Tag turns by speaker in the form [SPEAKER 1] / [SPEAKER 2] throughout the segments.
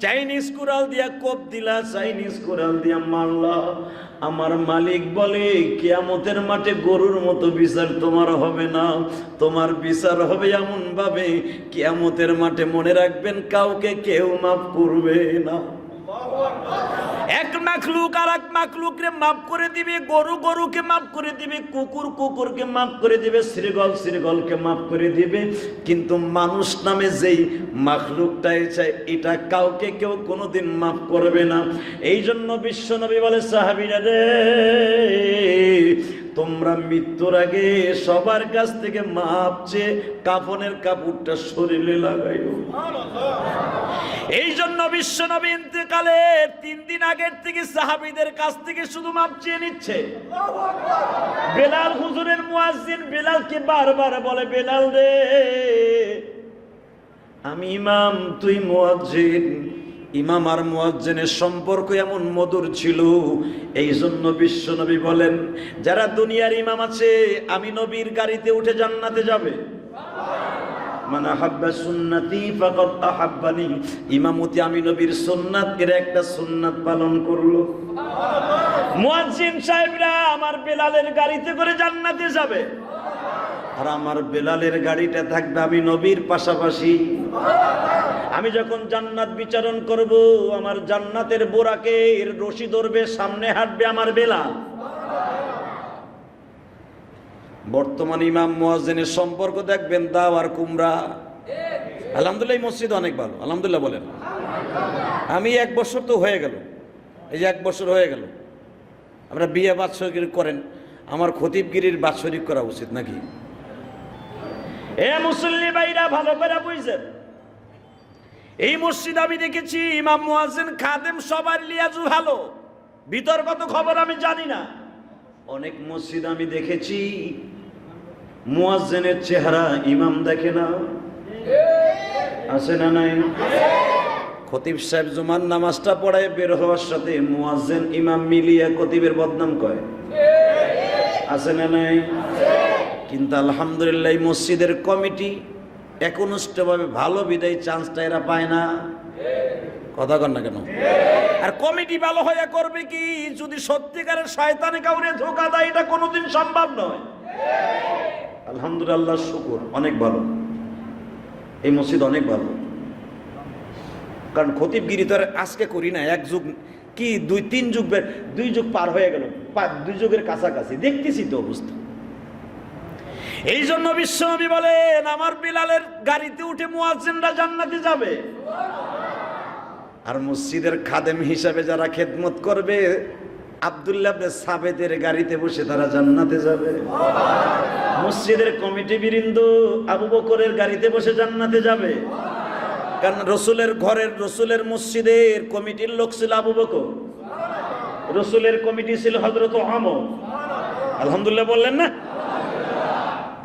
[SPEAKER 1] Chinese কুড়াল দিয়া কোপ দিলা, চাইনিজ কুড়াল দিয়া মারলা। আমার মালিক বলে কিয়ামতের মাঠে গরুর মতো বিচার তোমার হবে না, তোমার বিচার হবে এমন ভাবে কিয়ামতের মাঠে মনে রাখবেন কাউকে কেউ মাফ করবে না। এক মাখলুক আর এক মাখলুককে মাফ করে দিবে, গরু গরুকে মাফ করে দিবে, কুকুর কুকুরকে মাফ করে দিবে, শ্রীগল শ্রীগলকে মাফ করে দিবে, কিন্তু মানুষ নামে যেই মাখলুকটাই চাই এটা কাউকে কেউ কোনোদিন মাফ করবে না। এই জন্য বিশ্বনবী বলে সাহাবীরা রে, তোমরা মৃত্যুর আগে সবার কাছ থেকে মাপ চেয়ে কাফনের কাপড়টা শরীরে লাগাইও। এই জন্য বিশ্বনবী ইন্তেকালের 3 দিন আগের থেকে সাহাবীদের কাছ থেকে শুধু মাপ চেয়ে নিচ্ছে। বেলাল হুজুরের মুয়াজ্জিন বেলালকে বারবার বলে, বেলাল রে আমি ইমাম তুই মুয়াজ্জিন। ইমাম আর মুয়াজ্জিনের সম্পর্ক এমন মধুর ছিল, এই জন্য বিশ্বনবী বলেন যারা দুনিয়ার ইমাম আছে আমি নবীর গাড়িতে উঠে জান্নাতে যাবে। মান আহাব্বা সুন্নতি ফাকাদ আহাব্বানি, ইমামতি আমি নবীর সুন্নাত এর একটা সুন্নাত পালন করলো। মুয়াজ্জিন সাহেবরা আমার বেলালের গাড়িতে করে জান্নাতে যাবে, আর আমার বেলালের গাড়িটা থাকবে আমি নবীর পাশাপাশি। আমি যখন জান্নাত বিচারণ করব আমার জান্নাতের বোরাকে রশি ধরবে, সামনে হাঁটবে আমার বেলাল। বর্তমান ইমাম মুয়াজ্জিনের সম্পর্ক দেখবেন দাও আর কুমড়া। আলহামদুলিল্লাহ এই মসজিদ অনেক ভালো, আলহামদুলিল্লাহ বলেন। আমি 1 বছর তো হয়ে গেল, এই যে 1 বছর হয়ে গেল। আমরা বিয়ে বাৎসরিক করেন, আমার খতিবগিরির বাৎসরিক করা উচিত নাকি? এ মুসল্লি ভাইরা ভালো করে বুঝছেন, এই মসজিদ আমি দেখেছি ইমাম মুয়াজ্জিন খাদেম সবার লিয়াজু ভালো, বিতর্কত খবর আমি জানি না। অনেক মসজিদ আমি দেখেছি মুয়াজ্জিনের চেহারা ইমাম দেখে না, আছে না নাই? খতিব সাহেব জুমার নামাজটা পড়ায় বের হওয়ার সাথে মুয়াজ্জিন ইমাম মিলিয়ে খতিবের বদনাম কয়, আছে না নাই? কিন্তু আলহামদুলিল্লাহ এই মসজিদের কমিটি একনিষ্ঠভাবে ভালো বিদায় চান্সটা এরা পায় না। কথা কন না কেন? আর কমিটি ভালো হয়ে করবে কি যদি সত্যিকারের শয়তানে কাউরে ধোঁকা দেয়? এটা কোনোদিন সম্ভব নয়। আলহামদুলিল্লাহ শুকর, অনেক ভালো এই মসজিদ, অনেক ভালো। কারণ খতিবগিরি তো আজকে করি না, 1 যুগ কি 2-3 যুগ, 2 যুগ পার হয়ে গেল, 2 যুগের কাছাকাছি দেখতেছি তো অবস্থা। এই জন্য বিশ্বনবী বলেন আমার বিলালের গাড়িতে উঠে মুয়াজ্জিনরা জান্নাতে যাবে, আর মসজিদের খাদেম হিসাবে যারা খেদমত করবে আব্দুল্লাহ ইবনে সাবেদের গাড়িতে বসে তারা জান্নাতে যাবে। মসজিদের কমিটি বৃন্দ আবু বকরের গাড়িতে বসে জান্নাতে যাবে, কারণ রসুলের ঘরের রসুলের মসজিদের কমিটির লোক ছিল আবু বকর, রসুলের কমিটি ছিল হযরত ওমর। আলহামদুলিল্লাহ বললেন না?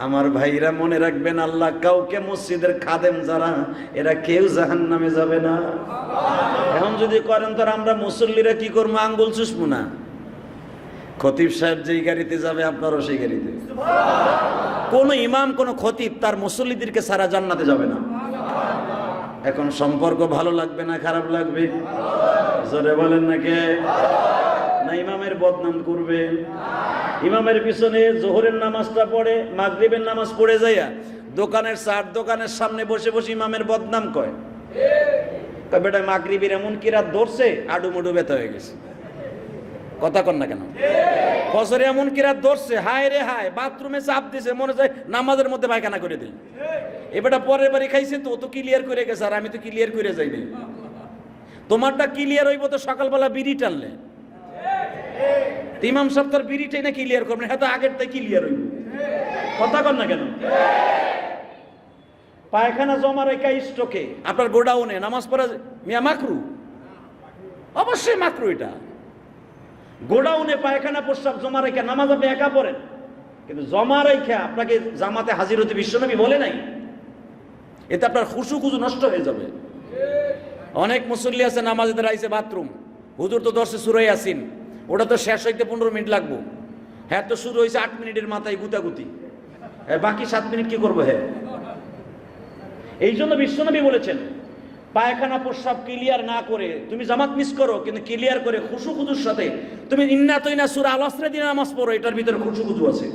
[SPEAKER 1] আমার ভাইরা মনে রাখবেন আল্লাহ কাউকে মসজিদের খাদেম যারা এরা কেউ জাহান্নামে যাবে না। এখন যদি করেন তো আমরা মুসল্লিরা কি করবো? আঙ্গুল চুষবো না? খতিব সাহেব যেই গাড়িতে যাবে আপনারও সেই গাড়িতে। কোন ইমাম কোন খতিব তার মুসল্লিদেরকে সারা জান্নাতে যাবে না। এখন সম্পর্ক ভালো লাগবে না খারাপ লাগবে? জোরে বলেন না কে? না ইমামের বদনাম করবে? ইমামের পিছনে জোহরের নামাজটা পড়ে, মাগরিবের নামাজ পড়ে যাইয়া দোকানের চার দোকানের সামনে বসে বসে ইমামের বদনাম কয়। বেটা মাগরিবের এমন কি রাত ধরছে আডুমুডু ব্যথা হয়ে গেছে। কথা কন না কেন? ফজরে এমন কি রাত ধরছে, হায় রে হায়, বাথরুমে চাপ দিছে, মনে যায় নামাজের মধ্যে পায়খানা করে দিল। এবারটা পরের বাড়ি খাইছে তো, ও তো ক্লিয়ার করে গেছে, আর আমি তো ক্লিয়ার করে যাইনি। তোমারটা ক্লিয়ার হইব তো সকালবেলা বিড়ি টানলে। ইমাম সাহেব তার বিড়িটাই না ক্লিয়ার করবেন, হ্যাঁ তো আগের তাই ক্লিয়ার হইব। কথা কন না কেন? পায়খানা জমা রেখা স্টকে আপনার গোডাউনে নামাজ পড়া মিয়া মাকরু, অবশ্যই মাকরু। এটা গোডাউনে পায়খানা প্রস্রাব জমা রেখে নামাজ আপনি একা পড়েন, কিন্তু জমা রেখে আপনাকে জামাতে হাজির হতে বিশ্বনবী বলে নাই। এতে আপনার খুশু খুশু নষ্ট হয়ে যাবে। অনেক মুসল্লি আছে নামাজে দাঁড়াইছে বাথরুম, হুজুর তো দর্শে সূরা ইয়াসিন, ওটা তো শেষ হইতে 15 মিনিট লাগবো। হ্যাঁ তো শুরু হয়েছে 8 মিনিটের মাথায় গুতাগুতি, বাকি 7 মিনিট কি করবো? হ্যাঁ, এই জন্য বিশ্বনবী বলেছেন পায়খানা প্রস্রাব ক্লিয়ার না করে তুমি জামাত মিস করো, কিন্তু ক্লিয়ার করে খুশু খুজুর সাথে তুমি ইন্না তৈনা সূরা আল আসরে দিয়ে নামাজ পড়ো, এটার ভিতরে খুশু খুজু আছে।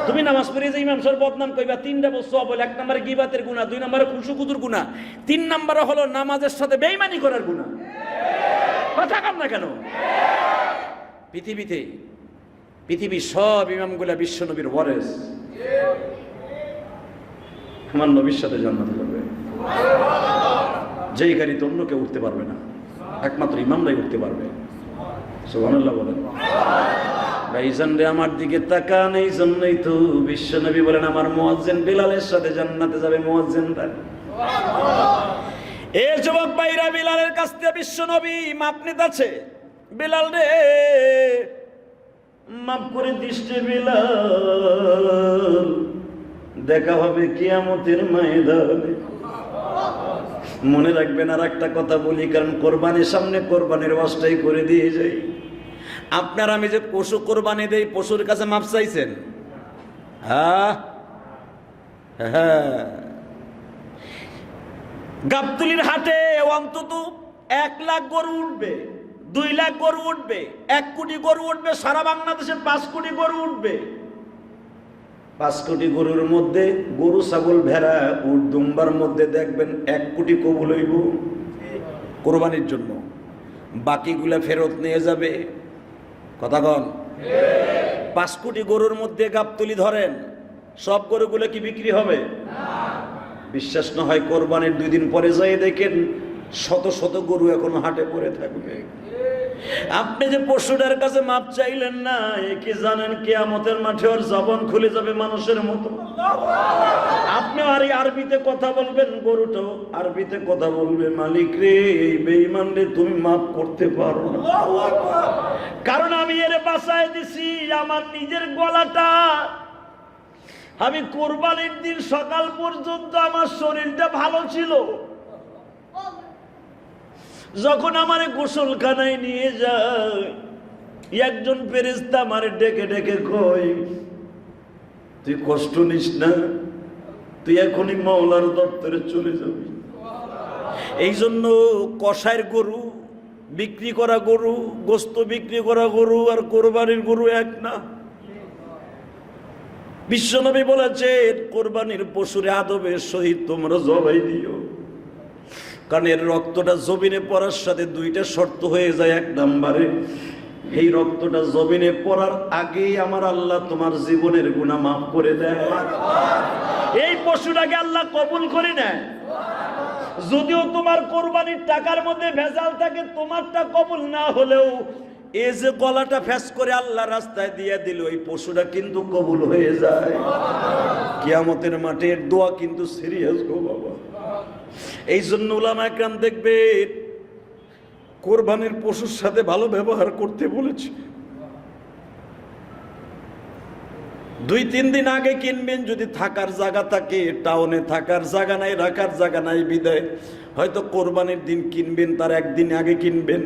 [SPEAKER 1] তুমি নামাজ পড়ে যে ইমাম সাহেব বদনাম কইবা, তিনটা বস্তু বলে, এক নম্বরে গীবাতের গুনাহ, দুই নম্বরে খুশু খুজুর গুনাহ, তিন নম্বরে হলো নামাজের সাথে বেঈমানি করার গুনাহ। কথা কম না কেন? পৃথিবীর সব ইমামগুলা বিশ্ব নবীর ওয়ারিস, আমার নবীর সাথে জান্নাতে যাবে। যেই গাড়িতে অন্য কেউ উঠতে পারবে না, একমাত্র ইমামরাই উঠতে পারবে। সুবহানাল্লাহ বলেন। ভাইজান রে আমার দিকে তাকান, এই জন্যই তো বিশ্ব নবী বলেন আমার মুয়াজ্জিন বিলালের সাথে জান্নাতে যাবে। মুয়াজ্জিনরা, এ যুবক ভাইরা, বিলালের কাছ থেকে বিশ্ব নবী মাপ নিতেছে। বিলাল রে মাপ করে দিস রে বিলাল, দেখা হবে কিয়ামতের ময়দানে। মনে রাখবেন আর একটা কথা বলি, কারণ কোরবানির সামনে কোরবানির ওয়াজটাই করে দিয়ে যাই। আপনার আমি যে পশু কোরবানি দেই, পশুর কাছে মাপ চাইছেন? হ্যাঁ, গাবতলীর হাটে অন্তত 1 লাখ গরু উঠবে, 2 লাখ গরু উঠবে, 1 কোটি গরু উঠবে, সারা বাংলাদেশে 5 কোটি গরু উঠবে। 5 কোটি গরুর মধ্যে গরু, ছাগল, ভেড়া, উট, দুম্বার মধ্যে দেখবেন 1 কোটি কবুল হইব কোরবানির জন্য, বাকিগুলা ফেরত নিয়ে যাবে। কথা কন? 5 কোটি গরুর মধ্যে গাবতলী ধরেন, সব গরুগুলো কি বিক্রি হবে? বিশ্বাস না হয় কোরবানির 2 দিন পরে যাই দেখেন শত শত গরু এখন হাটে পড়ে থাকবে। আপনি যে পশুটার কাছে মাপ চাইলেন না, কি জানেন কিয়ামতের মাঠে ওর জবান খুলে যাবে মানুষের মতো। আপনি আর আরবিতে কথা বলবেন, গরুটাও আরবিতে কথা বলবে, মালিক রে এই বেঈমান রে তুমি মাপ করতে পারো না, কারণ আমি এর বাঁচায় দিছি আমার নিজের গলাটা। আমি কোরবানির দিন সকাল পর্যন্ত আমার শরীরটা ভালো ছিল, যখন আমারে গোসলখানায় নিয়ে যায় একজন ফেরেশতা আমারে ডেকে ডেকে কয়, তুই কষ্ট নিস না, তুই এখনই মাওলার দপ্তরে চলে যাবি। এই জন্য কসাইয়ের গরু বিক্রি করা গরু, গোস্ত বিক্রি করা গরু আর কোরবানির গরু এক না। বিশ্বনবী বলেছেন কোরবানির পশুরে আদবের সহিত তোমরা জবাই দিও, কারণ এর রক্তটা জমিনে পড়ার সাথে 2টা শর্ত হয়ে যায়। 1 নম্বরে এই রক্তটা জমিনে পড়ার আগেই আমার আল্লাহ তোমার জীবনের গুনাহ মাফ করে দেয়। এই পশুটাকে আল্লাহ কবুল করে নেয়। যদিও তোমার কোরবানির টাকার মধ্যে ভেজাল থাকে, তোমারটা কবুল না হলেও এই যে গলাটা ফ্যাস করে আল্লাহ রাস্তায় দিয়ে দিল, এই পশুটা কিন্তু কবুল হয়ে যায়। কিয়ামতের মাঠে এর দোয়া কিন্তু সিরিয়াস গো বাবা। এই জন্য উলামায়ে কেরাম দেখবেন কোরবানির পশুর সাথে ভালো ব্যবহার করতে বলেছে। 2-3 দিন আগে কিনবেন, যদি থাকার জায়গা থাকে। টাউনে থাকার জায়গা নাই, রাখার জায়গা নাই, বিদায় হয়তো কোরবানির দিন কিনবেন, তার 1 দিন আগে কিনবেন।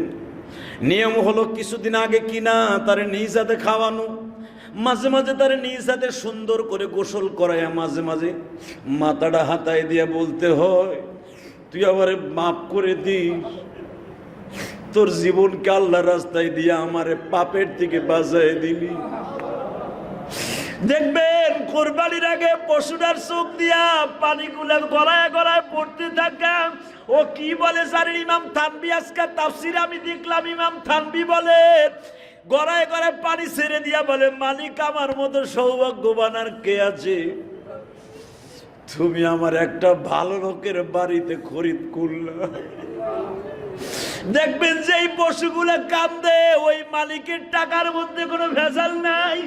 [SPEAKER 1] নিয়ম হলো কিছুদিন আগে কিনা তার নিজ হাতে খাওয়ানো, মাঝে মাঝে তার নিজ হাতে সুন্দর করে গোসল করাইয়া মাঝে মাঝে মাথাটা হাতায় দিয়ে বলতে হয়, তুই আমারে মাফ করে দিস, তোর জীবনকে আল্লাহ রাস্তায় দিয়ে আমারে পাপের থেকে বাঁচাই দিলি। দেখবেন কোরবানির আগে পশুটার চোখ দিয়া পানিগুলা গড়ায় গড়ায় পড়তে থাকে। ও কি বলে জানেন? ইমাম থানবী আজকে তাফসিরে আমি দেখলাম, ইমাম থানবী বলে গড়ায় গড়ায় পানি ছেড়ে দিয়া বলে, মালিক আমার মতো সৌভাগ্যবান আর কে আছে? তুমি আমার একটা ভালো লোকের বাড়িতে খরিদ করলা। দেখবেন যে এই পশুগুলা কান্দে, ওই মালিকের টাকার মধ্যে কোনো ভেজাল নাই।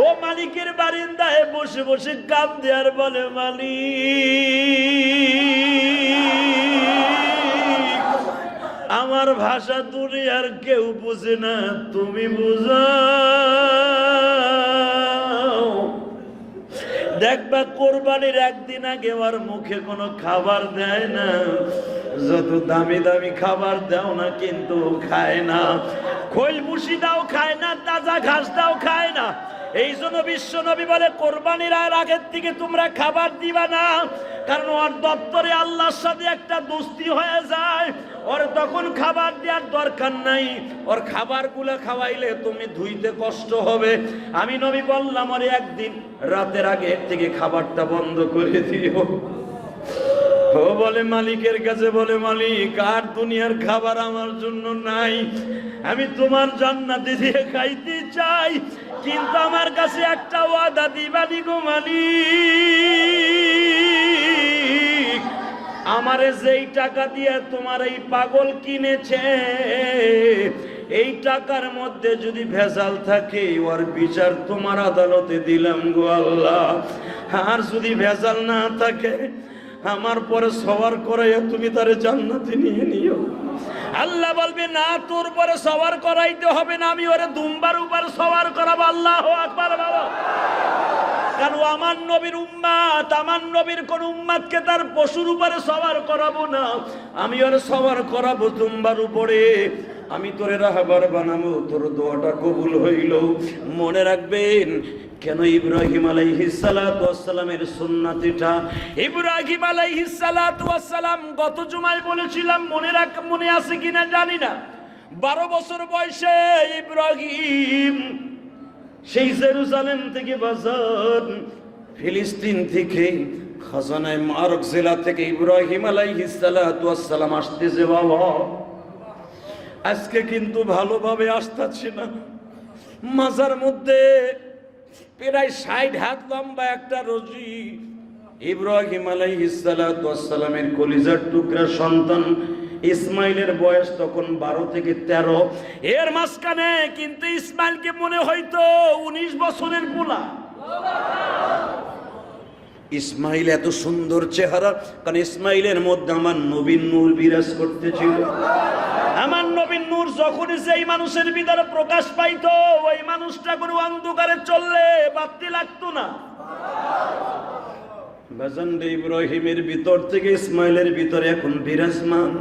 [SPEAKER 1] ও মালিকের বারিন্দায় বসে বসে কান্দে আর বলে, মালিক আমার ভাষা দুনিয়ার কেউ বুঝে না, তুমি বুঝাও। দেখবা কোরবানির 1 দিন আগে আমার মুখে কোনো খাবার দেয় না, যত দামি দামি খাবার দাও না কিন্তু খায় না। খৈল ভুসি দাও খায় না, তাজা ঘাস দাও খায় না। এই জন্য বিশ্ব নবী বলে কোরবানির আগের থেকে তোমরা খাবার দিবা না, কারণ ওর দপ্তরে আল্লাহর সাথে একটা দোস্তি হয়ে যায়, ওর তখন খাবার দেওয়ার দরকার নাই, ওর খাবারগুলো খাওয়াইলে তুমি ধুইতে কষ্ট হবে। আমি নবী বললাম ওরে একদিন রাতের আগে থেকে খাবারটা বন্ধ করে দিও। ও বলে মালিকের কাছে বলে, মালিক আর দুনিয়ার খাবার আমার জন্য নাই, আমি তোমার জান্নাতে দিয়ে খাইতে চাই, কিন্তু আমার কাছে একটা ওয়াদা দিবানি গো মালিক, আমারে যেই টাকা দিয়ে তোমার এই পাগল কিনেছে এই টাকার মধ্যে যদি ভেজাল থাকে ওর বিচার তোমার আদালতে দিলাম গো আল্লাহ, আর যদি ভেজাল না থাকে আমার পরে সওয়ার করাইয়া তুমি তারে জান্নাতে নিয়ে নিও। আল্লাহ বলবে না, তোর পরে সওয়ার করাইতে হবে না, আমি ওরে দুম্বার উপর সওয়ার করাবো। আল্লাহু আকবার বলো। কারণ আমার নবীর উম্মত, আমার নবীর কোন উম্মতকে তার পশুর উপরে সওয়ার করাবো না, আমি ওরে সওয়ার করাবো দুম্বার উপরে। আমি তোরে রাহবার বানাবো, তোর দোয়াটা কবুল হইল। মনে রাখবেন কেন ইব্রাহিম আলাইহিস সালাতু ওয়াস সালামের সুন্নাতিটা, ইব্রাহিম আলাইহিস সালাতু ওয়াস সালাম গত জুমায় বলেছিলাম, মনে আছে কিনা জানি না, 12 বছর বয়সে ইব্রাহিম সেই জেরুজালেম থেকে বাজার ফিলিস্তিন থেকে খাজানায়ে মারক জেলা থেকে ইব্রাহিম আলাইহিস সালাতু ওয়াস সালাম আসতেছে। বাবা আজকে কিন্তু ভালোভাবে আসতেছে না, মাজার মধ্যে প্রায় 60 হাত লম্বা একটা রজি, ইব্রাহিম আলাইহিস সালাতু ওয়াস সালামের কলিজার টুকরা সন্তান ইসমাইলের বয়স তখন 12 থেকে 13, এর মাঝখানে কিন্তু ইসমাইলকে মনে হয়তো 19 বছরের পোলা। ইসমাইল এত সুন্দর চেহারা, কারণ ইসমাইলের মধ্যে আমার নবীর নূর বিরাজ করতেছিল। আমার নবীর নূর যখন যেই মানুষের ভিতরে প্রকাশ পাইতো ওই মানুষটা কোনো অন্ধকারে চললে বাতি লাগতো না। বাজানরে ইব্রাহিমের ভিতর থেকে ইসমাইলের ভিতরে এখন বিরাজমান।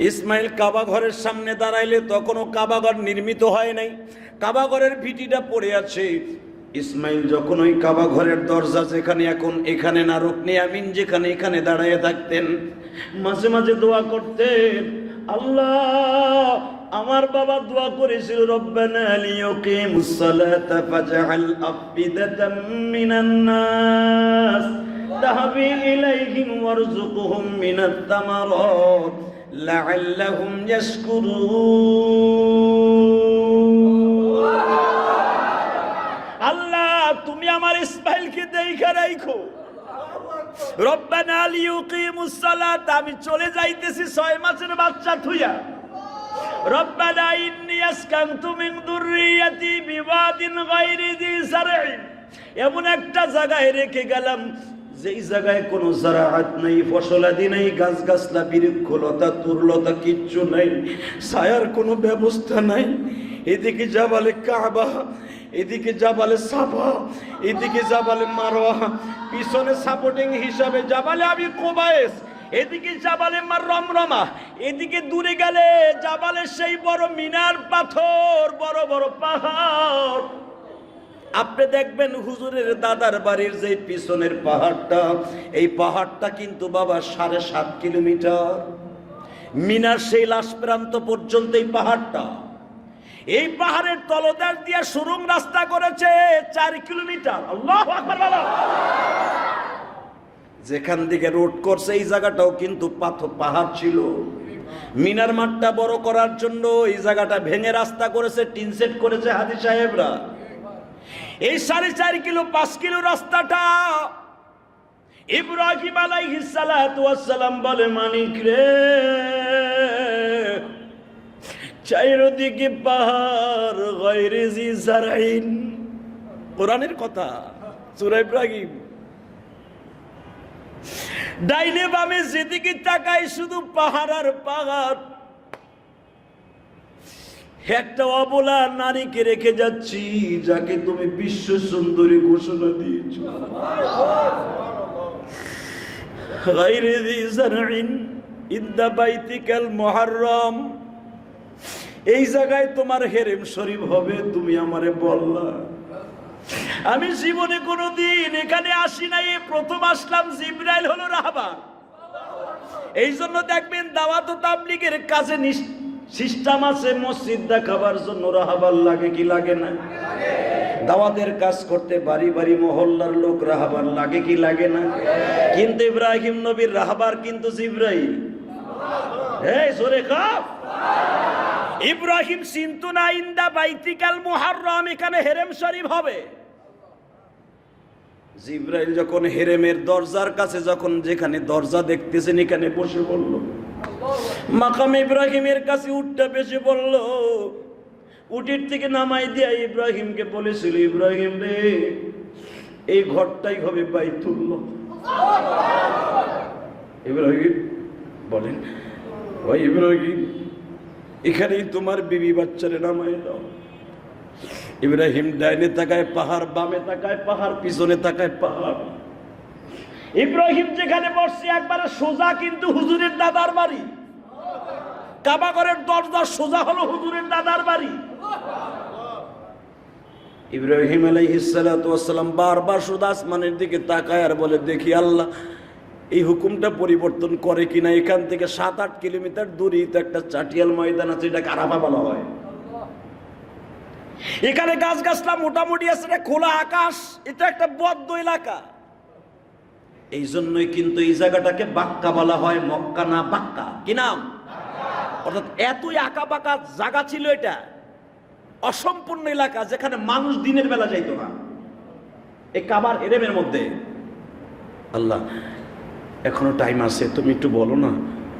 [SPEAKER 1] ইসমাইল কাবা ঘরের সামনে দাঁড়াইলে তখনও কাবা ঘর নির্মিত হয় নাই, কাবা ঘরের ভিটিটা পড়ে আছে। ইসমাইল যখন ওই কাবা ঘরের দরজা যেখানে এখন এখানে না, রুকনে আমিন যেখানে এখানে দাঁড়ায় থাকতেন, মাঝে মাঝে দোয়া করতেন। আল্লাহ আমার বাবা দোয়া করেছিল, রব্বানা লিয়াকিমুস সালাতা ফাজআল আফিদাতাম মিনান নাস তাহবি ইলাইহিম ওয়ারযুকহুম মিনাত তামারাত লাআল্লাহুম ইয়াশকুরুন। আল্লাহ তুমি আমার ইসমাইলকে দেখা রাখো। রব্বানা লিয়াকিমুস সালাত, আমি চলে যাইতেছি 6 মাসের বাচ্চা থুইয়া। রব্বানা ইন্নী আসকানতু মিন যুররিয়াতি বিওয়াদিন গায়রি যি যারইন, এমন একটা জায়গায় রেখে গেলাম যেই জায়গায় কোনো জারাআত নাই, ফসলাদি নাই, গাছগাছলা বৃক্ষলতা তুরলতা কিচ্ছু নাই, ছায়ার কোনো ব্যবস্থা নাই। এদিকে জাবালে কাবা, এদিকে জাবালে সাফা, এদিকে জাবালে মারওয়া, পিছনে সাপোর্টিং হিসাবে জাবালে আবি কুবাইস, এদিকে জাবালে রমরমা, এদিকে দূরে গেলে জাবালে সেই বড় মিনার পাথর, বড় বড় পাহাড়। আপনি দেখবেন হুজুরের দাদার বাড়ির যে পিছনের পাহাড়টা, এই পাহাড়টা কিন্তু বাবা 7.5 কিলোমিটার, মিনার সেই লাশ প্রান্ত পর্যন্ত এই পাহাড়টা। এই পাহাড়ের তলদেশ দিয়ে সুরঙ্গ রাস্তা করেছে 4 কিলোমিটার। আল্লাহু আকবার বলো। যেখান থেকে রোড করছে এই জায়গাটাও কিন্তু পাহাড় ছিল। মিনার মাঠটা বড় করার জন্য এই জায়গাটা ভেঙে রাস্তা করেছে, টিন সেট করেছে হাজী সাহেবরা। এই 4.5 কিলো 5 কিলো রাস্তাটা ইব্রাহিম আলাইহিস সালাতু ওয়াস সালাম বলে, মালিক রে চারিদিকে পাহাড় গায়রি জি যারইন, কোরআনের কথা সূরা ইব্রাহিম। ডাইনে বামে যেদিকে তাকাই শুধু পাহাড় আর পাহাড়। একটা অবলা নারীকে রেখে যাচ্ছি যাকে তুমি বিশ্ব সুন্দরী ঘোষণা দিয়েছ। গায়রি জি যারইন ইনদা বাইতিকাল মুহাররম, এই জায়গায় তোমার হেরেম শরীফ হবে, তুমি আমারে বললা। আমি জীবনে কোনোদিন এখানে আসি নাই, প্রথম আসলাম। জিবরাইল হলো রাহবার। এই জন্য দেখবেন দাওয়াত ও তাবলীগের কাছে সিস্টেম আছে, মসজিদ দেখাবার জন্য রাহবার লাগে কি লাগে না? দাওয়াতের কাজ করতে বাড়ি বাড়ি মহল্লার লোক রাহবার লাগে কি লাগে না? কিন্তু ইব্রাহিম নবীর রাহবার কিন্তু জিবরাইল। এই জোরে কাফ। ইব্রাহিম সিনতুনা ইনদা বাইতিকাল মুহাররম, এখানে হেরেম শরীফ হবে। জিবরাইল যখন হেরেমের দরজার কাছে, যখন যেখানে দরজা দেখতেছেন এখানে বসে পড়ল। মাকাম ইব্রাহিমের কাছে উঠটা বেশি পড়ল। উটির থেকে নামাই দিয়া ইব্রাহিমকে বলেছিল, ইব্রাহিম রে, এই ঘরটাই হবে বাইতুল্লাহ। ইব্রাহিম বলেন, ওই ইব্রাহিম, এখানেই তোমার বিবি বাচ্চারে নামাই দাও। ইব্রাহিম ডাইনে তাকায় পাহাড়, বামে তাকায় পাহাড়, পিছনে তাকায় পাহাড়। ইব্রাহিম যেখানে বসছে একবারে সোজা কিন্তু হুজুরের দাদার বাড়ি। কাবা ঘরের দরজা সোজা হলো হুজুরের দাদার বাড়ি। ইব্রাহিম আলাইহিস সালাতু ওয়াস সালাম বারবার শুধু আসমানের দিকে তাকায় আর বলে, দেখি আল্লাহ এই হুকুমটা পরিবর্তন করে কিনা। এখান থেকে 7-8 কিলোমিটার দূরে তো একটা চাটিয়াল ময়দান আছে, এটাকে আরাফা বলা হয়। এখানে গাছ গাছলা মোটামুটি আছে, খোলা আকাশ, এটা একটা বদ্ধ এলাকা। এই জন্যই কিন্তু এই জায়গাটাকে বাক্কা বলা হয়, মক্কা না বাক্কা। কি নাম? অর্থাৎ এতই আঁকা বাঁকা জায়গা ছিল, এটা অসম্পূর্ণ এলাকা যেখানে মানুষ দিনের বেলা যাইতো না। এই কাবার হেরেমের মধ্যে। আল্লাহ এখনো টাইম আছে, তুমি একটু বলো না,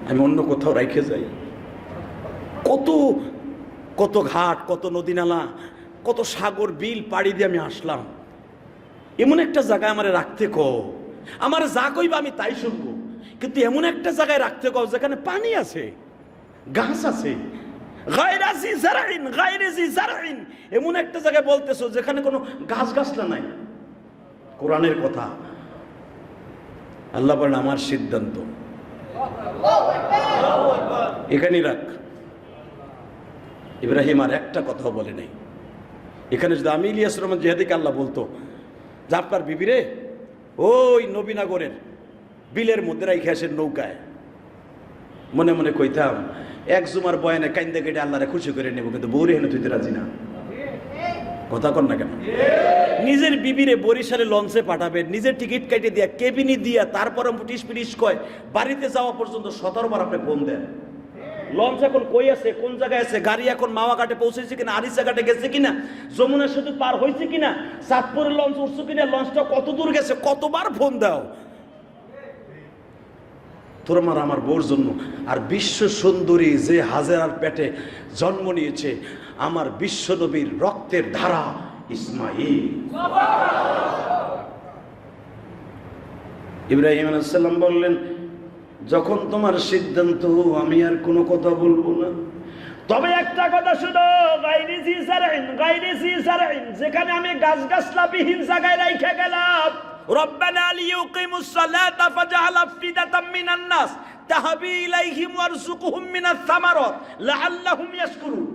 [SPEAKER 1] আমি অন্য কোথাও রেখে যাই। কত কত ঘাট, কত নদী নালা, কত সাগর বিল পাড়ি দিয়ে আমি আসলাম। এমন একটা জায়গায় আমারে রাখতে কও, আমার যা কইবা আমি তাই শুনবো। কিন্তু এমন একটা জায়গায় রাখতে কও যেখানে পানি আছে, গাছ আছে, এমন একটা জায়গায় বলতেছো যেখানে কোনো গাছ গাছলা নাই। কোরআনের কথা। আল্লাহ বলেন, আমার সিদ্ধান্ত এখানেই রাখ। ইব্রাহিম আর একটা কথা বলে নাই। এখানে যদি আমি ইলিয়াস রহমান জিহাদিকে আল্লাহ বলতো যে আপনার বিবিরে ওই নবীনগরের বিলের মধ্যে রাইখে আসেন নৌকায়, মনে মনে কইতাম এক জুমার বয়ানে কাইন্দা কেটে আল্লাহরে খুশি করে নেব, কিন্তু বউরে হেনে তুইতে রাজি না। কথা কন না কেন? নিজের বিবিরে বরিশালে লঞ্চে পাঠাবে, নিজের টিকিট কেটে দিয়া কেবিনি দিয়া, তারপরে মুটিস পিটিস কয় বাড়িতে যাওয়া পর্যন্ত 17 বার আপনি ফোন দেন। লঞ্চ এখন কই আছে, কোন জায়গায় আছে, গাড়ি এখন মাওয়া ঘাটে পৌঁছেছে কিনা, আরিসা ঘাটে গেছে কিনা, যমুনা সেতু পার হয়েছে কিনা, চাঁদপুরের লঞ্চ উঠছে কিনা, লঞ্চটা কত দূর গেছে, কতবার ফোন দাও তোর মার আমার বউর জন্য। আর বিশ্ব সুন্দরী যে হাজেরার পেটে জন্ম নিয়েছে, আমার বিশ্ব নবীর রক্তের ধারা ইসমাইল। ইব্রাহিম আলাইহিস সালাম বললেন, যখন তোমার সিদ্ধান্ত, আমি আর কোনো কথা বলবো না। তবে একটা কথা শুনো, যেখানে আমি গাছ গাছলা বিহীন জায়গায় রাইখা গেলাম, রব্বানা লিইয়ুকিমুস সালাতা ফাজআল আফিদাতাম মিনান নাস তাহবি ইলাইহিম ওয়ারযুকহুম মিনাস সামারাত লাআল্লাহুম ইয়াশকুরুন।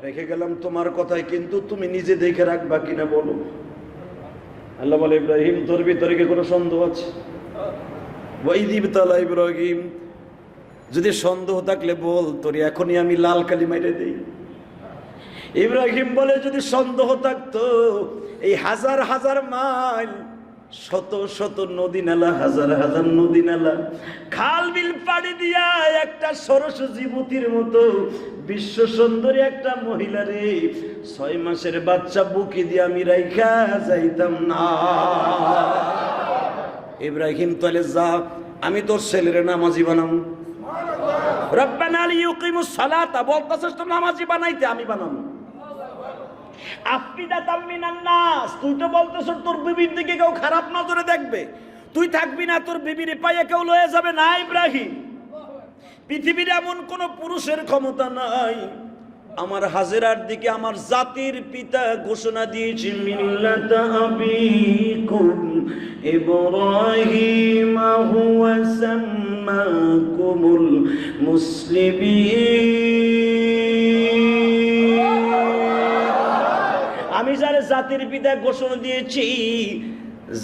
[SPEAKER 1] রেখে গেলাম তোমার কথাই, কিন্তু তুমি নিজে দেখে রাখবা কিনা বলো। আল্লাহ বলে, ইব্রাহিম তোর ভিতরে কি কোনো সন্দেহ আছে? ওয়াইদিবতালা ইব্রাহিম, যদি সন্দেহ থাকলে বল, তোর এখনই আমি লাল কালি মাইরে দেই। ইব্রাহিম বলে, যদি সন্দেহ থাকতো, এই হাজার হাজার মাইল, শত শত নদী নালা, হাজার হাজার নদী নালা, খাল বিল পাড়ি দিয়া একটা সরস জীবতীর মতো বিশ্ব সুন্দরী একটা মহিলারে 6 মাসের বাচ্চা বুকে দিয়ে আমি রাইখা যাইতাম না। ইব্রাহিম তাহলে যা, আমি তোর ছেলেরে নামাজি বানাম। রব্বানা লিইয়ুকিমুস সালাতা বলতাছস তো নামাজি বানাইতে, আমি বানাবো। আফিদাতাম মিনান নাস, তুই তো বলতেছ তোর বিবির দিকে কেউ খারাপ নজরে দেখবে, তুই থাকবি না, তোর বিবির পায়ে কেউ লয়ে যাবে না। ইব্রাহিম, পৃথিবীর এমন কোন পুরুষের ক্ষমতা নাই। আমার হাজেরার দিকে আমার জাতির পিতা ঘোষণা দিয়েছে, মিল্লাতা আবিকুম ইব্রাহিম হুয়া সাম্মাকুমুল মুসলিমিন। আমি যারে জাতির পিতা ঘোষণা দিয়েছি,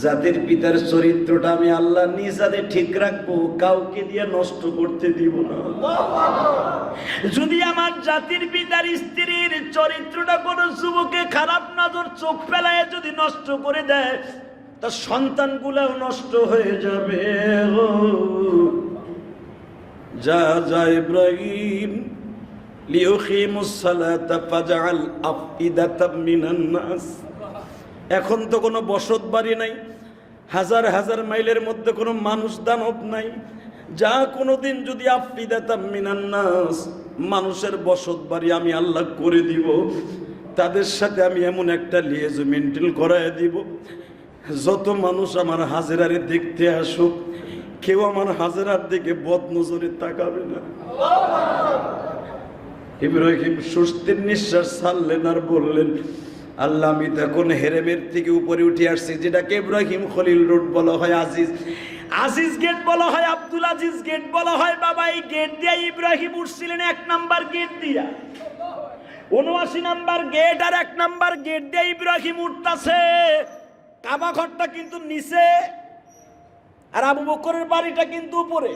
[SPEAKER 1] জাতির পিতার চরিত্রটা আমি আল্লাহ নিজ হাতে ঠিক রাখবো, কাউকে দিয়ে নষ্ট করতে দিব না। যদি আমার জাতির পিতার স্ত্রীর চরিত্রটা কোনো যুবকে খারাপ নজর চোখ ফেলায় যদি নষ্ট করে দেয়, তার সন্তানগুলাও নষ্ট হয়ে যাবে। যা যা ইব্রাহিম লিউকিমুস সালাতা ফাজআল আফইদাতাম মিনান নাস। এখন তো কোনো বসত বাড়ি নাই, হাজার হাজার মাইলের মধ্যে কোনো মানুষ দানব নাই। যা কোনোদিন যদি আফইদাতাম মিনান নাস, মানুষের বসত বাড়ি আমি আল্লাহ করে দিব, তাদের সাথে আমি এমন একটা লিয়েজ মেনটেন করায় দিব, যত মানুষ আমার হাজেরারে দেখতে আসুক, কেউ আমার হাজেরার দিকে বদ নজরে তাকাবে না। ইব্রাহিম স্বস্তির নিঃশ্বাস ছাড়লেন আর বললেন, আল্লাহ আমি তো এখন হেরেমের থেকে উপরে উঠে আসছি, যেটাকে ইব্রাহিম খলিল রোড বলা হয়, আজিজ গেট বলা হয়, আব্দুল আজিজ গেট বলা হয়। বাবা এই গেট দিয়ে ইব্রাহিম উঠছিলেন 1 নাম্বার গেট দিয়া, 79 নাম্বার গেট আর 1 নাম্বার গেট দিয়ে ইব্রাহিম উঠতেছে। কাবা ঘরটা কিন্তু নিচে আর আবু বকরের বাড়িটা কিন্তু উপরে।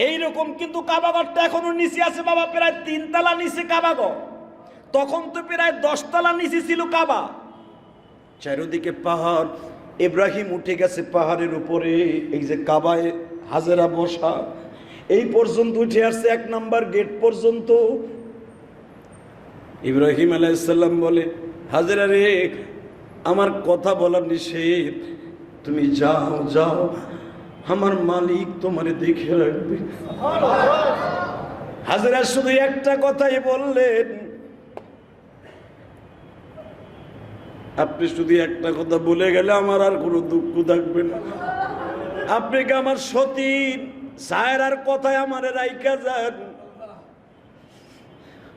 [SPEAKER 1] এইরকম কিন্তু কাবা ঘরটা এখনো নিচে আছে বাবা, প্রায় 3 তলা নিচে কাবা ঘর। তখন তো প্রায় 10 তলা নিচে ছিল কাবা। চারিদিকে পাহাড়, ইব্রাহিম উঠে গেছে পাহাড়ের উপরে। এই যে কাবায় হাজেরা বসা, এই পর্যন্ত উঠে আসছে 1 নাম্বার গেট পর্যন্ত। ইব্রাহিম আলাইহিস সালাম বলে, হাজেরা রে, আমার কথা বলার নিষেধ, তুমি যাও যাও, আমার মালিক তোমারে দেখে রাখবে। হাজেরা শুধু একটা কথাই বললেন, আপনি শুধু একটা কথা বলে গেলে আমার আর কোনো দুঃখ থাকবে না। আপনি কি আমার সতী সায়রার কথায় আমারে রাইখা যান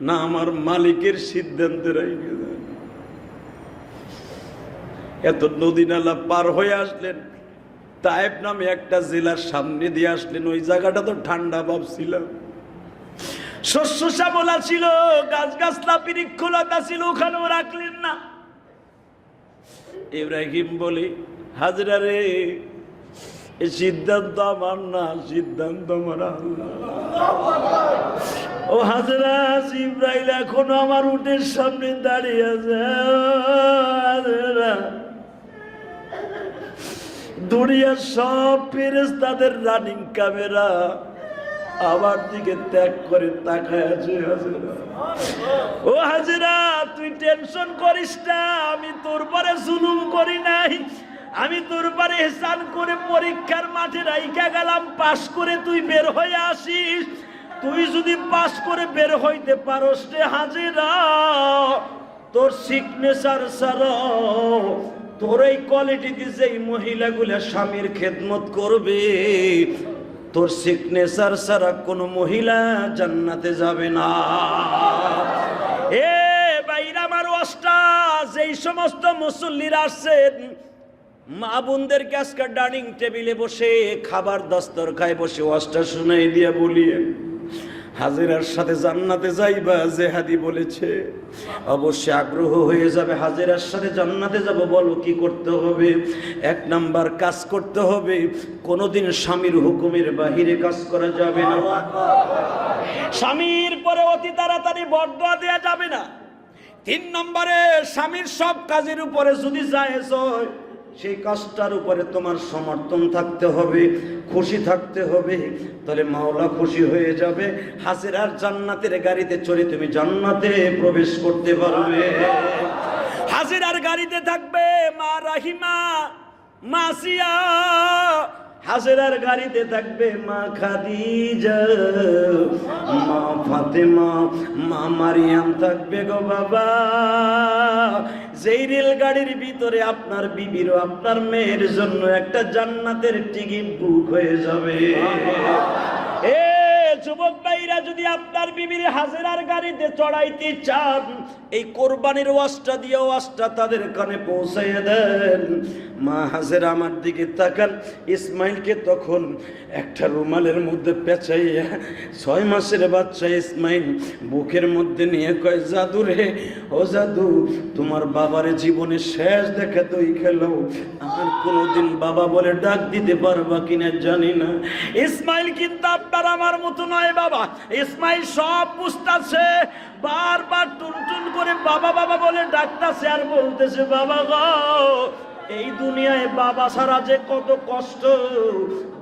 [SPEAKER 1] না আমার মালিকের সিদ্ধান্তে রাইখা যান? এত নদী নালা পার হয়ে আসলেন, তায়েব নামে একটা জেলার সামনে দিয়ে আসলেন। ওই জায়গাটা তো ঠান্ডা ভাবছিলাম, শস্য শ্যামলা ছিল, গাছ গাছলা বৃক্ষলতা ছিল, ওখানেও রাখলেন না। ইব্রাহিম বলে, হাজরা রে, এই সিদ্ধান্ত আমার না, সিদ্ধান্ত আমার আল্লাহ। ও হাজরা, জিবরাইল এখনো আমার উটের সামনে দাঁড়িয়ে আছে। দুনিয়ার সব ফেরেশতাদের রানিং ক্যামেরা আমার দিকে ত্যাগ করে তাকায় আছে। হাজরা, ও হাজরা, তুই টেনশন করিস না, আমি তোর পরে জুলুম করি নাই, আমি তোর পরে ইহসান করে পরীক্ষার মাঠে রাইখা গেলাম, পাস করে তুই বের হয়ে আসিস। তুই যদি পাস করে বের হইতে পারস রে হাজরা, তোর সিগনেচার ছাড়া, তোর এই কোয়ালিটিতে যেই মহিলাগুলা স্বামীর খেদমত করবে, তোর সিগনেচার ছাড়া কোনো মহিলা জান্নাতে যাবে না। এ বাইরা আমার ওয়াজটা যেই সমস্ত মুসল্লিরা আসছেন, মা বোনদেরকে আজকে ডাইনিং টেবিলে বসে খাবার দস্তরখায় বসে ওয়াজটা শুনাই দিয়া বলিয়ে, হাজিরার সাথে জান্নাতে যাইবা জেহাদি বলেছে, অবশ্যই আগ্রহ হয়ে যাবে। হাজিরার সাথে জান্নাতে যাব, বলো কি করতে হবে? 1 নাম্বার কাজ করতে হবে, কোনোদিন স্বামীর হুকুমের বাহিরে কাজ করা যাবে না। স্বামীর পরে অতি তাড়াতাড়ি বরদোয়া দেওয়া যাবে না। 3 নম্বরে স্বামীর সব কাজের উপরে যদি জায়েজ হয়, সেই কাজটার উপরে তোমার সমর্থন থাকতে হবে, খুশি থাকতে হবে, তাহলে মাওলা খুশি হয়ে যাবে। হাজিরার জান্নাতের গাড়িতে চড়ে তুমি জান্নাতে প্রবেশ করতে পারবে। হাজিরার গাড়িতে থাকবে মা রাহিমা, মা সিয়া, হাজিরার গাড়িতে থাকবে মা খাদিজা, মা ফাতেমা, মা মারিয়াম থাকবে গো বাবা। যেই রেলগাড়ির ভিতরে আপনার বিবির, আপনার মেয়ের জন্য একটা জান্নাতের টিকিট বুক হয়ে যাবে। এ যুবক ভাইরা যদি আপনার বিবির হাজেরার গাড়িতে চড়াইতে চান, এই কোরবানির ওয়াজটা দিয়ে ওয়াজটা তাদের কানে পৌঁছাইয়া দেন। মা হাজেরা আমার দিকে তাকান, ইসমাইলকে তখন একটা রুমালের মধ্যে পেঁচাইয়া 6 মাসের বাচ্চা ইসমাইল বুকের মধ্যে নিয়ে কয়, জাদু রে ও জাদু, তোমার বাবারে জীবনের শেষ দেখা তুই খেলো, আমার কোনোদিন বাবা বলে ডাক দিতে পারবা কিনা জানি না। ইসমাইল কিন্তু আপনার আমার মতো নয় বাবা, ইসমাইল সব বুঝতাছে, বারবার টুনটুন করে বাবা বাবা বলে ডাকতাছে আর বলতেছে, বাবা গো, এই দুনিয়ায় বাবা ছাড়া যে কত কষ্ট,